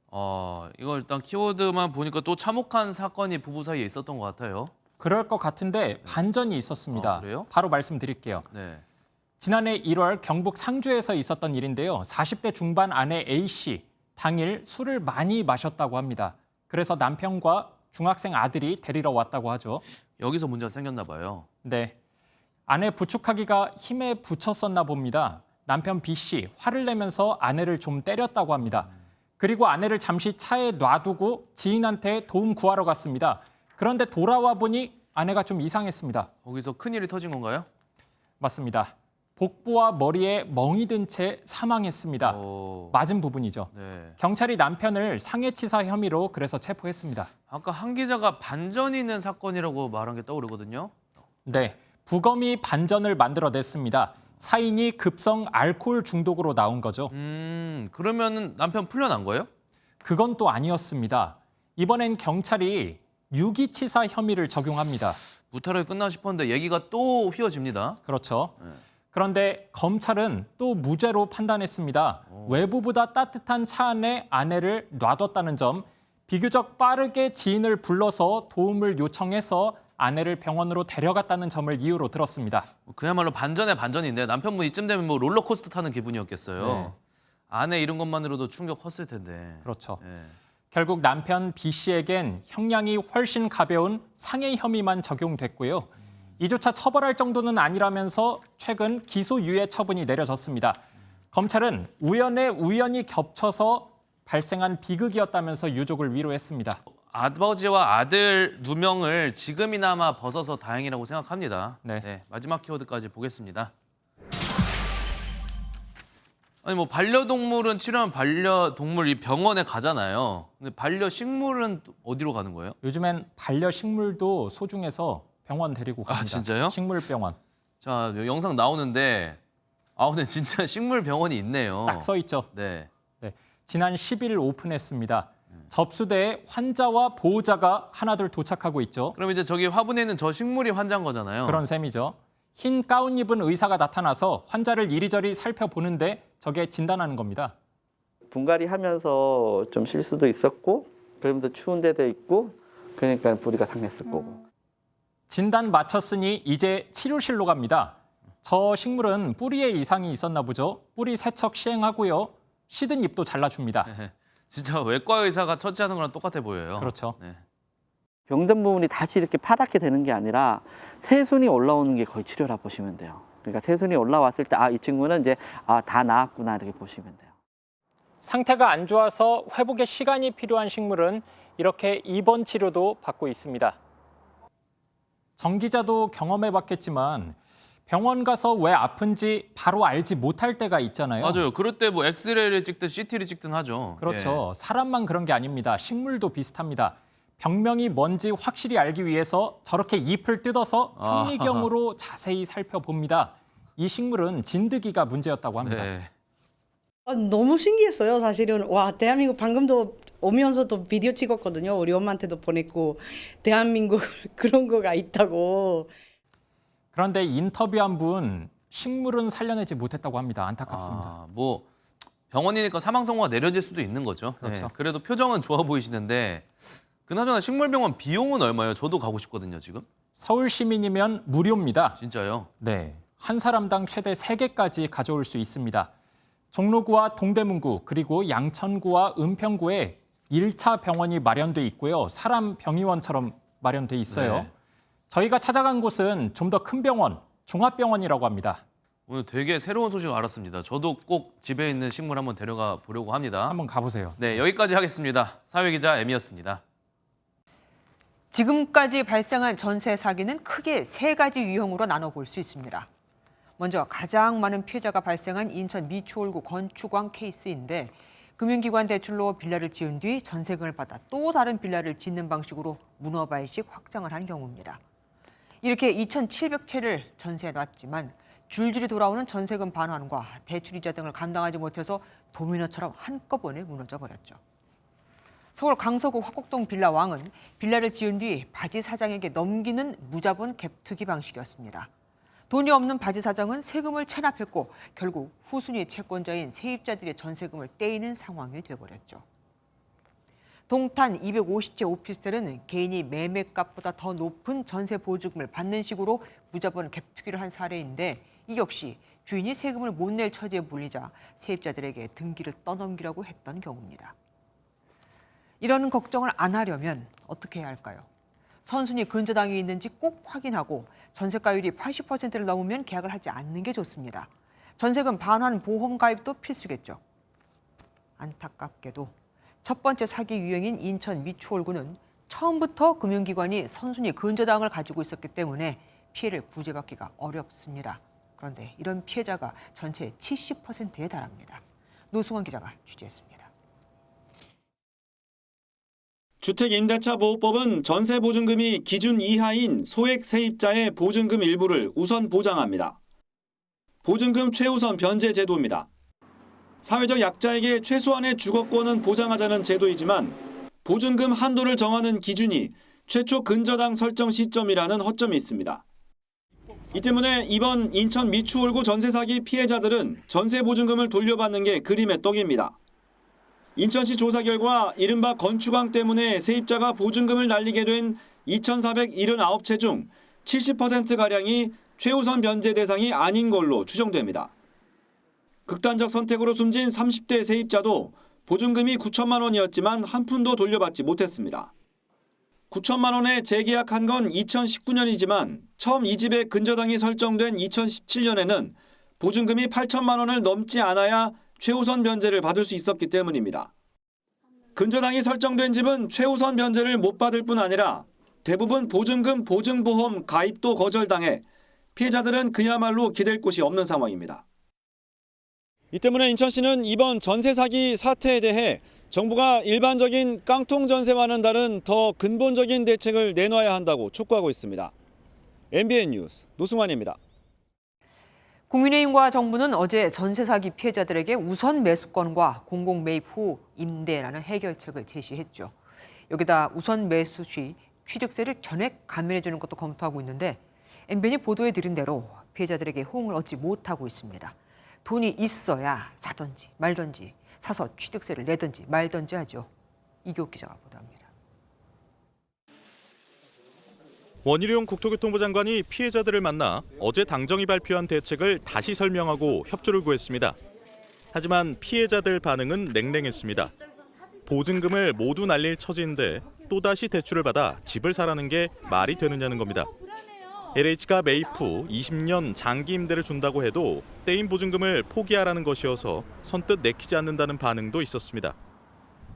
이거 일단 키워드만 보니까 또 참혹한 사건이 부부 사이에 있었던 것 같아요. 그럴 것 같은데 반전이 있었습니다. 그래요? 바로 말씀드릴게요. 네. 지난해 1월 경북 상주에서 있었던 일인데요. 40대 중반 아내 A씨 당일 술을 많이 마셨다고 합니다. 그래서 남편과 중학생 아들이 데리러 왔다고 하죠. 여기서 문제가 생겼나 봐요. 네. 아내 부축하기가 힘에 부쳤었나 봅니다. 남편 B씨 화를 내면서 아내를 좀 때렸다고 합니다. 그리고 아내를 잠시 차에 놔두고 지인한테 도움 구하러 갔습니다. 그런데 돌아와 보니 아내가 좀 이상했습니다. 거기서 큰일이 터진 건가요? 맞습니다. 복부와 머리에 멍이 든 채 사망했습니다. 맞은 부분이죠. 네. 경찰이 남편을 상해치사 혐의로 그래서 체포했습니다. 아까 한 기자가 반전이 있는 사건이라고 말한 게 떠오르거든요. 네, 부검이 반전을 만들어냈습니다. 사인이 급성 알코올 중독으로 나온 거죠. 그러면 남편 풀려난 거예요? 그건 또 아니었습니다. 이번엔 경찰이 유기치사 혐의를 적용합니다. 무탈하게 끝나 싶었는데 얘기가 또 휘어집니다. 그렇죠. 그런데 검찰은 또 무죄로 판단했습니다. 외부보다 따뜻한 차 안에 아내를 놔뒀다는 점, 비교적 빠르게 지인을 불러서 도움을 요청해서 아내를 병원으로 데려갔다는 점을 이유로 들었습니다. 그야말로 반전의 반전인데 남편분 이쯤 되면 뭐 롤러코스터 타는 기분이었겠어요. 네. 아내 이런 것만으로도 충격 컸을 텐데. 그렇죠. 네. 결국 남편 B 씨에겐 형량이 훨씬 가벼운 상해 혐의만 적용됐고요. 이조차 처벌할 정도는 아니라면서 최근 기소유예 처분이 내려졌습니다. 검찰은 우연에 우연히 겹쳐서 발생한 비극이었다면서 유족을 위로했습니다. 아버지와 아들 2명을 지금이나마 벗어서 다행이라고 생각합니다. 네. 마지막 키워드까지 보겠습니다. 아니 뭐 반려동물은 치료하면 반려동물이 병원에 가잖아요. 근데 반려식물은 어디로 가는 거예요? 요즘엔 반려식물도 소중해서 병원 데리고 갑니다. 아 진짜요? 식물병원. 자 영상 나오는데 근데 진짜 식물병원이 있네요. 딱 써 있죠. 네. 지난 10일 오픈했습니다. 접수대에 환자와 보호자가 하나둘 도착하고 있죠. 그럼 이제 저기 화분에 있는 저 식물이 환자인 거잖아요. 그런 셈이죠. 흰 가운 입은 의사가 나타나서 환자를 이리저리 살펴보는데 저게 진단하는 겁니다. 분갈이 하면서 좀 실수도 있었고 그러면서 추운 데도 있고 그러니까 뿌리가 상했을 거고. 진단 마쳤으니 이제 치료실로 갑니다. 저 식물은 뿌리에 이상이 있었나 보죠. 뿌리 세척 시행하고요. 시든 잎도 잘라줍니다. 진짜 외과 의사가 처치하는 거랑 똑같아 보여요. 그렇죠. 네. 병든 부분이 다시 이렇게 파랗게 되는 게 아니라 새순이 올라오는 게 거의 치료라 보시면 돼요. 그러니까 새순이 올라왔을 때 이 친구는 이제 다 나았구나 이렇게 보시면 돼요. 상태가 안 좋아서 회복에 시간이 필요한 식물은 이렇게 입원 치료도 받고 있습니다. 정 기자도 경험해봤겠지만 병원 가서 왜 아픈지 바로 알지 못할 때가 있잖아요. 맞아요. 그럴 때 뭐 엑스레이를 찍든 CT를 찍든 하죠. 그렇죠. 사람만 그런 게 아닙니다. 식물도 비슷합니다. 병명이 뭔지 확실히 알기 위해서 저렇게 잎을 뜯어서 현미경으로 자세히 살펴봅니다. 이 식물은 진드기가 문제였다고 합니다. 네. 너무 신기했어요. 사실은 대한민국 방금도 오면서도 비디오 찍었거든요. 우리 엄마한테도 보냈고 대한민국 그런 거가 있다고. 그런데 인터뷰한 분 식물은 살려내지 못했다고 합니다. 안타깝습니다. 뭐 병원이니까 사망 선고가 내려질 수도 있는 거죠. 그렇죠. 네. 그래도 표정은 좋아 보이시는데 그나저나 식물병원 비용은 얼마예요? 저도 가고 싶거든요, 지금. 서울 시민이면 무료입니다. 진짜요? 네. 한 사람당 최대 3개까지 가져올 수 있습니다. 종로구와 동대문구 그리고 양천구와 은평구에 1차 병원이 마련돼 있고요. 사람 병의원처럼 마련돼 있어요. 네. 저희가 찾아간 곳은 좀 더 큰 병원, 종합병원이라고 합니다. 오늘 되게 새로운 소식을 알았습니다. 저도 꼭 집에 있는 식물 한번 데려가 보려고 합니다. 한번 가보세요. 네, 여기까지 하겠습니다. 사회기자 M이었습니다. 지금까지 발생한 전세 사기는 크게 3가지 유형으로 나눠볼 수 있습니다. 먼저 가장 많은 피해자가 발생한 인천 미추홀구 건축왕 케이스인데 금융기관 대출로 빌라를 지은 뒤 전세금을 받아 또 다른 빌라를 짓는 방식으로 문어발식 확장을 한 경우입니다. 이렇게 2,700채를 전세에 놨지만 줄줄이 돌아오는 전세금 반환과 대출이자 등을 감당하지 못해서 도미노처럼 한꺼번에 무너져 버렸죠. 서울 강서구 화곡동 빌라왕은 빌라를 지은 뒤 바지 사장에게 넘기는 무자본 갭투기 방식이었습니다. 돈이 없는 바지 사장은 세금을 체납했고 결국 후순위 채권자인 세입자들의 전세금을 떼이는 상황이 돼버렸죠. 동탄 250채 오피스텔은 개인이 매매값보다 더 높은 전세 보증금을 받는 식으로 무자본 갭투기를 한 사례인데 이 역시 주인이 세금을 못 낼 처지에 몰리자 세입자들에게 등기를 떠넘기라고 했던 경우입니다. 이런 걱정을 안 하려면 어떻게 해야 할까요? 선순위 근저당이 있는지 꼭 확인하고 전세가율이 80%를 넘으면 계약을 하지 않는 게 좋습니다. 전세금 반환 보험 가입도 필수겠죠. 안타깝게도 첫 번째 사기 유형인 인천 미추홀구는 처음부터 금융기관이 선순위 근저당을 가지고 있었기 때문에 피해를 구제받기가 어렵습니다. 그런데 이런 피해자가 전체의 70%에 달합니다. 노승원 기자가 취재했습니다. 주택임대차보호법은 전세보증금이 기준 이하인 소액 세입자의 보증금 일부를 우선 보장합니다. 보증금 최우선 변제 제도입니다. 사회적 약자에게 최소한의 주거권은 보장하자는 제도이지만 보증금 한도를 정하는 기준이 최초 근저당 설정 시점이라는 허점이 있습니다. 이 때문에 이번 인천 미추홀구 전세 사기 피해자들은 전세 보증금을 돌려받는 게 그림의 떡입니다. 인천시 조사 결과 이른바 건축왕 때문에 세입자가 보증금을 날리게 된 2,479채 중 70%가량이 최우선 변제 대상이 아닌 걸로 추정됩니다. 극단적 선택으로 숨진 30대 세입자도 보증금이 9천만 원이었지만 한 푼도 돌려받지 못했습니다. 9천만 원에 재계약한 건 2019년이지만 처음 이 집에 근저당이 설정된 2017년에는 보증금이 8천만 원을 넘지 않아야 최우선 변제를 받을 수 있었기 때문입니다. 근저당이 설정된 집은 최우선 변제를 못 받을 뿐 아니라 대부분 보증금, 보증보험 가입도 거절당해 피해자들은 그야말로 기댈 곳이 없는 상황입니다. 이 때문에 인천시는 이번 전세 사기 사태에 대해 정부가 일반적인 깡통 전세와는 다른 더 근본적인 대책을 내놔야 한다고 촉구하고 있습니다. MBN 뉴스 노승환입니다. 국민의힘과 정부는 어제 전세 사기 피해자들에게 우선 매수권과 공공 매입 후 임대라는 해결책을 제시했죠. 여기다 우선 매수 시 취득세를 전액 감면해 주는 것도 검토하고 있는데 MBN이 보도해 드린 대로 피해자들에게 호응을 얻지 못하고 있습니다. 돈이 있어야 사든지 말든지 사서 취득세를 내든지 말든지 하죠. 이교욱 기자가 보도합니다. 원희룡 국토교통부 장관이 피해자들을 만나 어제 당정이 발표한 대책을 다시 설명하고 협조를 구했습니다. 하지만 피해자들 반응은 냉랭했습니다. 보증금을 모두 날릴 처지인데 또다시 대출을 받아 집을 사라는 게 말이 되느냐는 겁니다. LH가 매입 후 20년 장기 임대를 준다고 해도 떼인 보증금을 포기하라는 것이어서 선뜻 내키지 않는다는 반응도 있었습니다.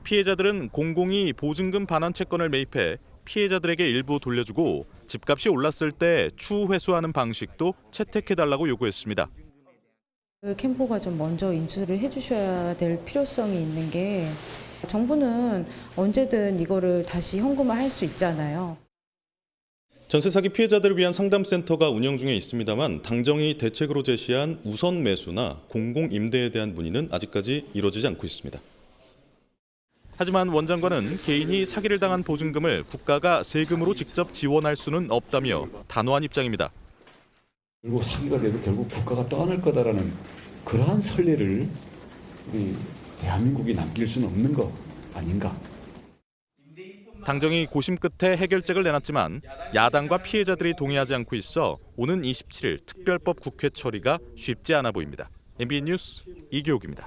피해자들은 공공이 보증금 반환 채권을 매입해 피해자들에게 일부 돌려주고 집값이 올랐을 때 추후 회수하는 방식도 채택해달라고 요구했습니다. 캠프가 좀 먼저 인수를 해주셔야 될 필요성이 있는 게 정부는 언제든 이거를 다시 현금화 할 수 있잖아요. 전세 사기 피해자들을 위한 상담센터가 운영 중에 있습니다만 당정이 대책으로 제시한 우선 매수나 공공 임대에 대한 문의는 아직까지 이루어지지 않고 있습니다. 하지만 원 장관은 개인이 사기를 당한 보증금을 국가가 세금으로 직접 지원할 수는 없다며 단호한 입장입니다. 결국 사기가 돼도 결국 국가가 떠안을 거다라는 그러한 선례를 우리 대한민국이 남길 수는 없는 거 아닌가. 당정이 고심 끝에 해결책을 내놨지만 야당과 피해자들이 동의하지 않고 있어 오는 27일 특별법 국회 처리가 쉽지 않아 보입니다. MBN 뉴스 이기옥입니다.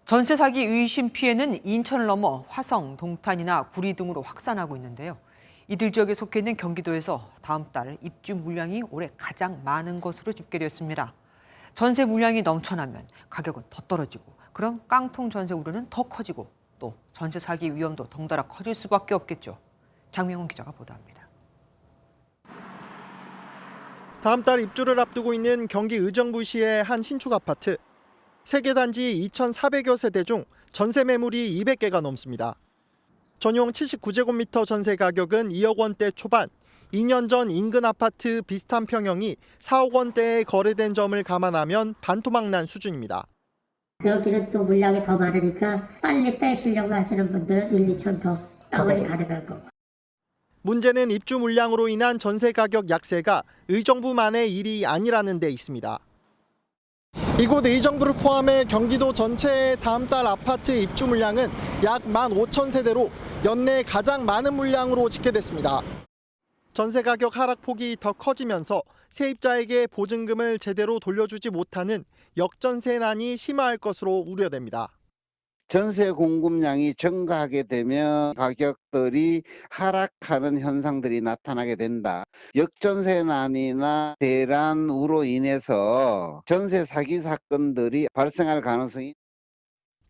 전세 사기 의심 피해는 인천을 넘어 화성, 동탄이나 구리 등으로 확산하고 있는데요. 이들 지역에 속해 있는 경기도에서 다음 달 입주 물량이 올해 가장 많은 것으로 집계됐습니다. 전세 물량이 넘쳐나면 가격은 더 떨어지고 그럼 깡통 전세 우려는 더 커지고 또 전세 사기 위험도 덩달아 커질 수밖에 없겠죠. 장명훈 기자가 보도합니다. 다음 달 입주를 앞두고 있는 경기 의정부시의 한 신축 아파트. 세개 단지 2,400여 세대 중 전세 매물이 200개가 넘습니다. 전용 79제곱미터 전세 가격은 2억 원대 초반, 2년 전 인근 아파트 비슷한 평형이 4억 원대에 거래된 점을 감안하면 반토막 난 수준입니다. 여기는 또 물량이 더 많으니까 빨리 빼시려고 하시는 분들은 1, 2천 더 다운이 가능한 거. 문제는 입주 물량으로 인한 전세 가격 약세가 의정부만의 일이 아니라는 데 있습니다. 이곳 의정부를 포함해 경기도 전체의 다음 달 아파트 입주 물량은 약 15,000세대로 연내 가장 많은 물량으로 집계됐습니다. 전세 가격 하락폭이 더 커지면서 세입자에게 보증금을 제대로 돌려주지 못하는 역전세난이 심화할 것으로 우려됩니다. 전세 공급량이 증가하게 되면 가격들이 하락하는 현상들이 나타나게 된다. 역전세난이나 대란으로 인해서 전세 사기 사건들이 발생할 가능성이.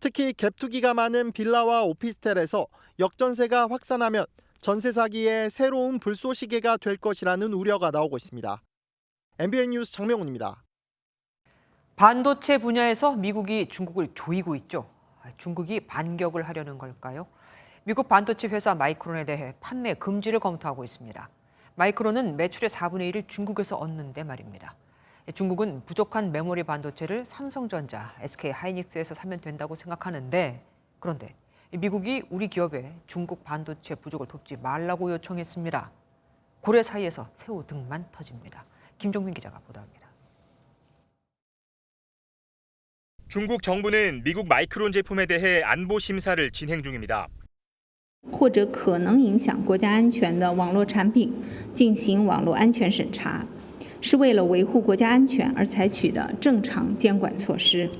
특히 갭투기가 많은 빌라와 오피스텔에서 역전세가 확산하면 전세 사기의 새로운 불쏘시개가 될 것이라는 우려가 나오고 있습니다. MBN 뉴스 장명훈입니다. 반도체 분야에서 미국이 중국을 조이고 있죠. 중국이 반격을 하려는 걸까요? 미국 반도체 회사 마이크론에 대해 판매 금지를 검토하고 있습니다. 마이크론은 매출의 4분의 1을 중국에서 얻는데 말입니다. 중국은 부족한 메모리 반도체를 삼성전자, SK 하이닉스에서 사면 된다고 생각하는데 그런데 미국이 우리 기업에 중국 반도체 부족을 돕지 말라고 요청했습니다. 고래 사이에서 새우 등만 터집니다. 김종민 기자가 보도합니다. 중국 정부는 미국 마이크론 제품에 대해 안보 심사를 진행 중입니다. 或者可能影响国家安全的网络产品进行网络安全审查，是为了维护国家安全而采取的正常监管措施。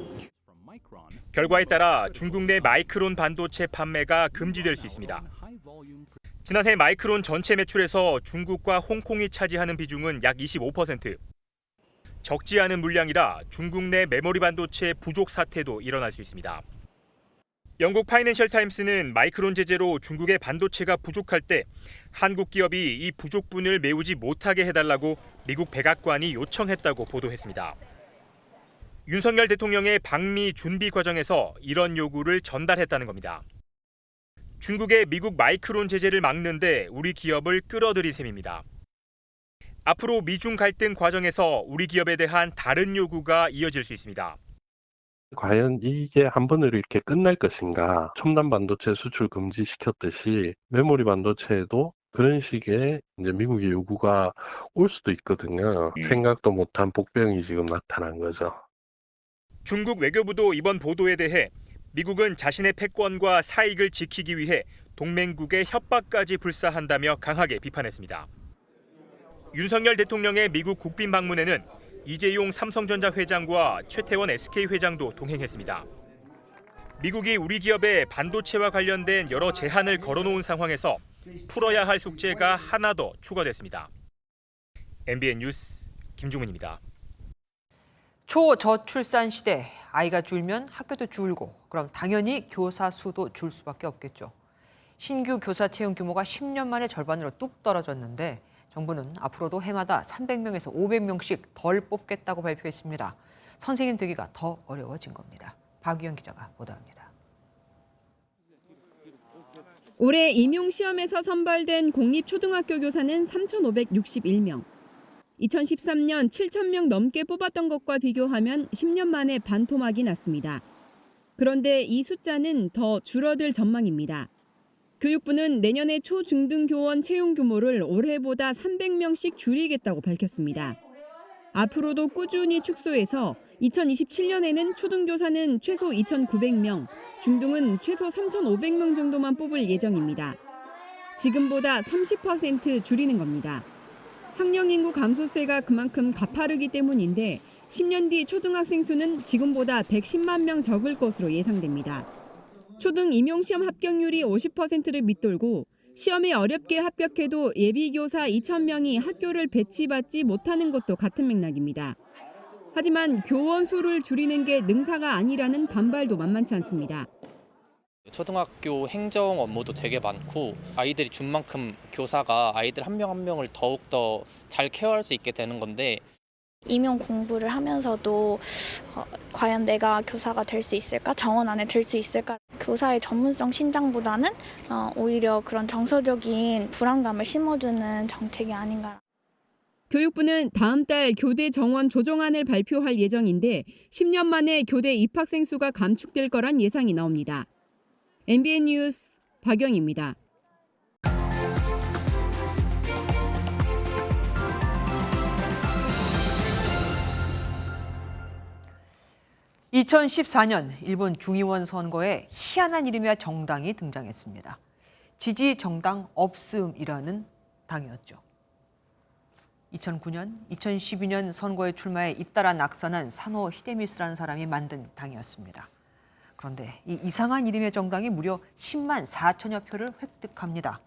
결과에 따라 중국 내 마이크론 반도체 판매가 금지될 수 있습니다. 지난해 마이크론 전체 매출에서 중국과 홍콩이 차지하는 비중은 약 25%. 적지 않은 물량이라 중국 내 메모리 반도체 부족 사태도 일어날 수 있습니다. 영국 파이낸셜 타임스는 마이크론 제재로 중국의 반도체가 부족할 때 한국 기업이 이 부족분을 메우지 못하게 해달라고 미국 백악관이 요청했다고 보도했습니다. 윤석열 대통령의 방미 준비 과정에서 이런 요구를 전달했다는 겁니다. 중국의 미국 마이크론 제재를 막는데 우리 기업을 끌어들인 셈입니다. 앞으로 미중 갈등 과정에서 우리 기업에 대한 다른 요구가 이어질 수 있습니다. 과연 이게 한 번으로 이렇게 끝날 것인가? 첨단 반도체 수출 금지시켰듯이 메모리 반도체에도 그런 식의 이제 미국의 요구가 올 수도 있거든요. 생각도 못한 복병이 지금 나타난 거죠. 중국 외교부도 이번 보도에 대해 미국은 자신의 패권과 사익을 지키기 위해 동맹국의 협박까지 불사한다며 강하게 비판했습니다. 윤석열 대통령의 미국 국빈 방문에는 이재용 삼성전자 회장과 최태원 SK 회장도 동행했습니다. 미국이 우리 기업에 반도체와 관련된 여러 제한을 걸어놓은 상황에서 풀어야 할 숙제가 하나 더 추가됐습니다. MBN 뉴스 김종민입니다. 초저출산 시대, 아이가 줄면 학교도 줄고 그럼 당연히 교사 수도 줄 수밖에 없겠죠. 신규 교사 채용 규모가 10년 만에 절반으로 뚝 떨어졌는데 정부는 앞으로도 해마다 300명에서 500명씩 덜 뽑겠다고 발표했습니다. 선생님 되기가 더 어려워진 겁니다. 박유영 기자가 보도합니다. 올해 임용시험에서 선발된 공립초등학교 교사는 3,561명. 2013년 7,000명 넘게 뽑았던 것과 비교하면 10년 만에 반토막이 났습니다. 그런데 이 숫자는 더 줄어들 전망입니다. 교육부는 내년에 초중등교원 채용 규모를 올해보다 300명씩 줄이겠다고 밝혔습니다. 앞으로도 꾸준히 축소해서 2027년에는 초등교사는 최소 2,900명, 중등은 최소 3,500명 정도만 뽑을 예정입니다. 지금보다 30% 줄이는 겁니다. 학령 인구 감소세가 그만큼 가파르기 때문인데 10년 뒤 초등학생 수는 지금보다 110만 명 적을 것으로 예상됩니다. 초등 임용시험 합격률이 50%를 밑돌고 시험에 어렵게 합격해도 예비교사 2,000명이 학교를 배치받지 못하는 것도 같은 맥락입니다. 하지만 교원 수를 줄이는 게 능사가 아니라는 반발도 만만치 않습니다. 초등학교 행정 업무도 되게 많고 아이들이 준 만큼 교사가 아이들 한 명 한 명을 더욱더 잘 케어할 수 있게 되는 건데 임용 공부를 하면서도 과연 내가 교사가 될 수 있을까? 정원 안에 들 수 있을까? 교사의 전문성 신장보다는 오히려 그런 정서적인 불안감을 심어주는 정책이 아닌가. 교육부는 다음 달 교대 정원 조정안을 발표할 예정인데 10년 만에 교대 입학생 수가 감축될 거란 예상이 나옵니다. MBN 뉴스 박영입니다. 2014년 일본 중의원 선거에 희한한 이름의 정당이 등장했습니다. 지지 정당 없음이라는 당이었죠. 2009년, 2012년 선거에 출마해 잇따라 낙선한 사노 히데미스라는 사람이 만든 당이었습니다. 그런데 이 이상한 이름의 정당이 무려 10만 4천여 표를 획득합니다.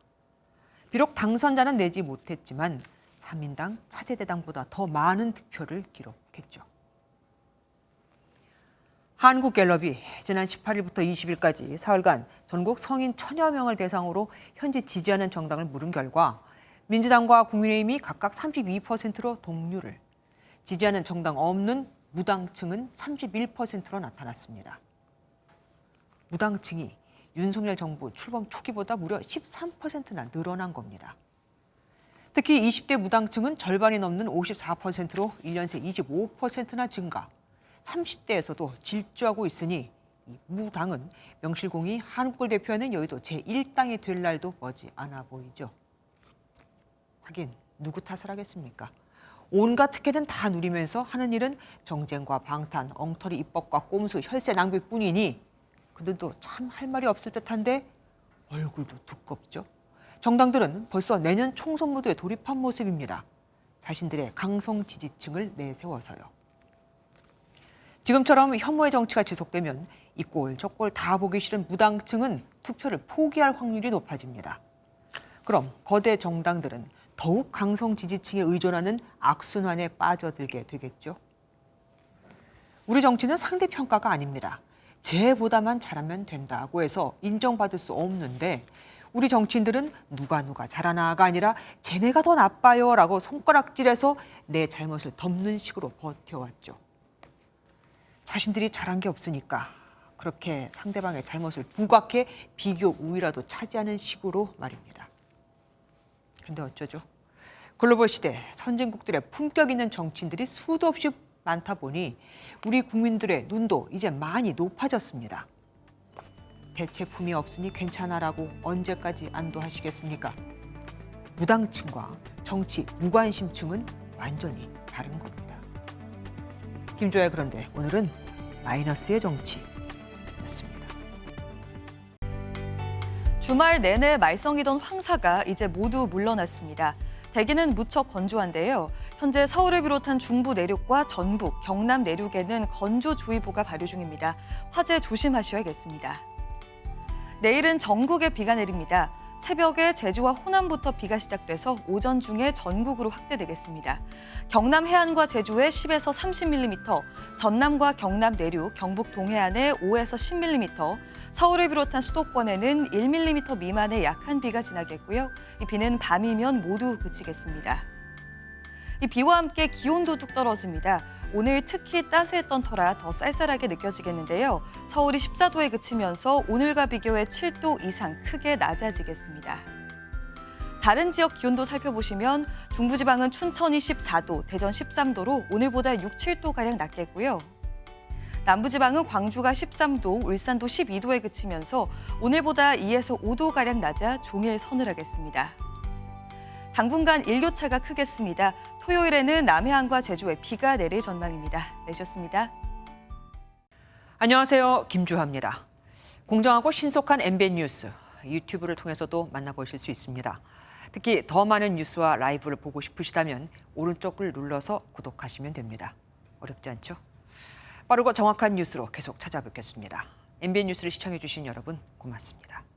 비록 당선자는 내지 못했지만 3인당, 차세대당보다 더 많은 득표를 기록했죠. 한국갤럽이 지난 18일부터 20일까지 사흘간 전국 성인 1,000여 명을 대상으로 현재 지지하는 정당을 물은 결과 민주당과 국민의힘이 각각 32%로 동률을, 지지하는 정당 없는 무당층은 31%로 나타났습니다. 무당층이 윤석열 정부 출범 초기보다 무려 13%나 늘어난 겁니다. 특히 20대 무당층은 절반이 넘는 54%로 1년 새 25%나 증가, 30대에서도 질주하고 있으니 이 무당은 명실공히 한국을 대표하는 여의도 제1당이 될 날도 머지 않아 보이죠. 하긴 누구 탓을 하겠습니까? 온갖 특혜는 다 누리면서 하는 일은 정쟁과 방탄, 엉터리 입법과 꼼수, 혈세 낭비뿐이니 그들도 참 할 말이 없을 듯한데 얼굴도 두껍죠. 정당들은 벌써 내년 총선 무드에 돌입한 모습입니다. 자신들의 강성 지지층을 내세워서요. 지금처럼 혐오의 정치가 지속되면 이 꼴 저 꼴 다 보기 싫은 무당층은 투표를 포기할 확률이 높아집니다. 그럼 거대 정당들은 더욱 강성 지지층에 의존하는 악순환에 빠져들게 되겠죠. 우리 정치는 상대평가가 아닙니다. 쟤보다만 잘하면 된다고 해서 인정받을 수 없는데 우리 정치인들은 누가 잘하나가 아니라 쟤네가 더 나빠요 라고 손가락질해서 내 잘못을 덮는 식으로 버텨왔죠. 자신들이 잘한 게 없으니까 그렇게 상대방의 잘못을 부각해 비교 우위라도 차지하는 식으로 말입니다. 근데 어쩌죠? 글로벌 시대 선진국들의 품격 있는 정치인들이 수도 없이 많다 보니 우리 국민들의 눈도 이제 많이 높아졌습니다. 대체품이 없으니 괜찮아라고 언제까지 안도하시겠습니까? 무당층과 정치 무관심층은 완전히 다른 겁니다. 김조의 그런데 오늘은 마이너스의 정치였습니다. 주말 내내 말썽이던 황사가 이제 모두 물러났습니다. 대기는 무척 건조한데요. 현재 서울을 비롯한 중부 내륙과 전북, 경남 내륙에는 건조주의보가 발효 중입니다. 화재 조심하셔야겠습니다. 내일은 전국에 비가 내립니다. 새벽에 제주와 호남부터 비가 시작돼서 오전 중에 전국으로 확대되겠습니다. 경남 해안과 제주에 10에서 30mm, 전남과 경남 내륙, 경북 동해안에 5에서 10mm, 서울을 비롯한 수도권에는 1mm 미만의 약한 비가 지나겠고요. 이 비는 밤이면 모두 그치겠습니다. 이 비와 함께 기온도 뚝 떨어집니다. 오늘 특히 따스했던 터라 더 쌀쌀하게 느껴지겠는데요. 서울이 14도에 그치면서 오늘과 비교해 7도 이상 크게 낮아지겠습니다. 다른 지역 기온도 살펴보시면 중부지방은 춘천이 14도, 대전 13도로 오늘보다 6, 7도가량 낮겠고요. 남부지방은 광주가 13도, 울산도 12도에 그치면서 오늘보다 2에서 5도가량 낮아 종일 서늘하겠습니다. 당분간 일교차가 크겠습니다. 토요일에는 남해안과 제주에 비가 내릴 전망입니다. 내셨습니다. 안녕하세요. 김주하입니다. 공정하고 신속한 MBN 뉴스. 유튜브를 통해서도 만나보실 수 있습니다. 특히 더 많은 뉴스와 라이브를 보고 싶으시다면 오른쪽을 눌러서 구독하시면 됩니다. 어렵지 않죠? 빠르고 정확한 뉴스로 계속 찾아뵙겠습니다. MBN 뉴스를 시청해주신 여러분 고맙습니다.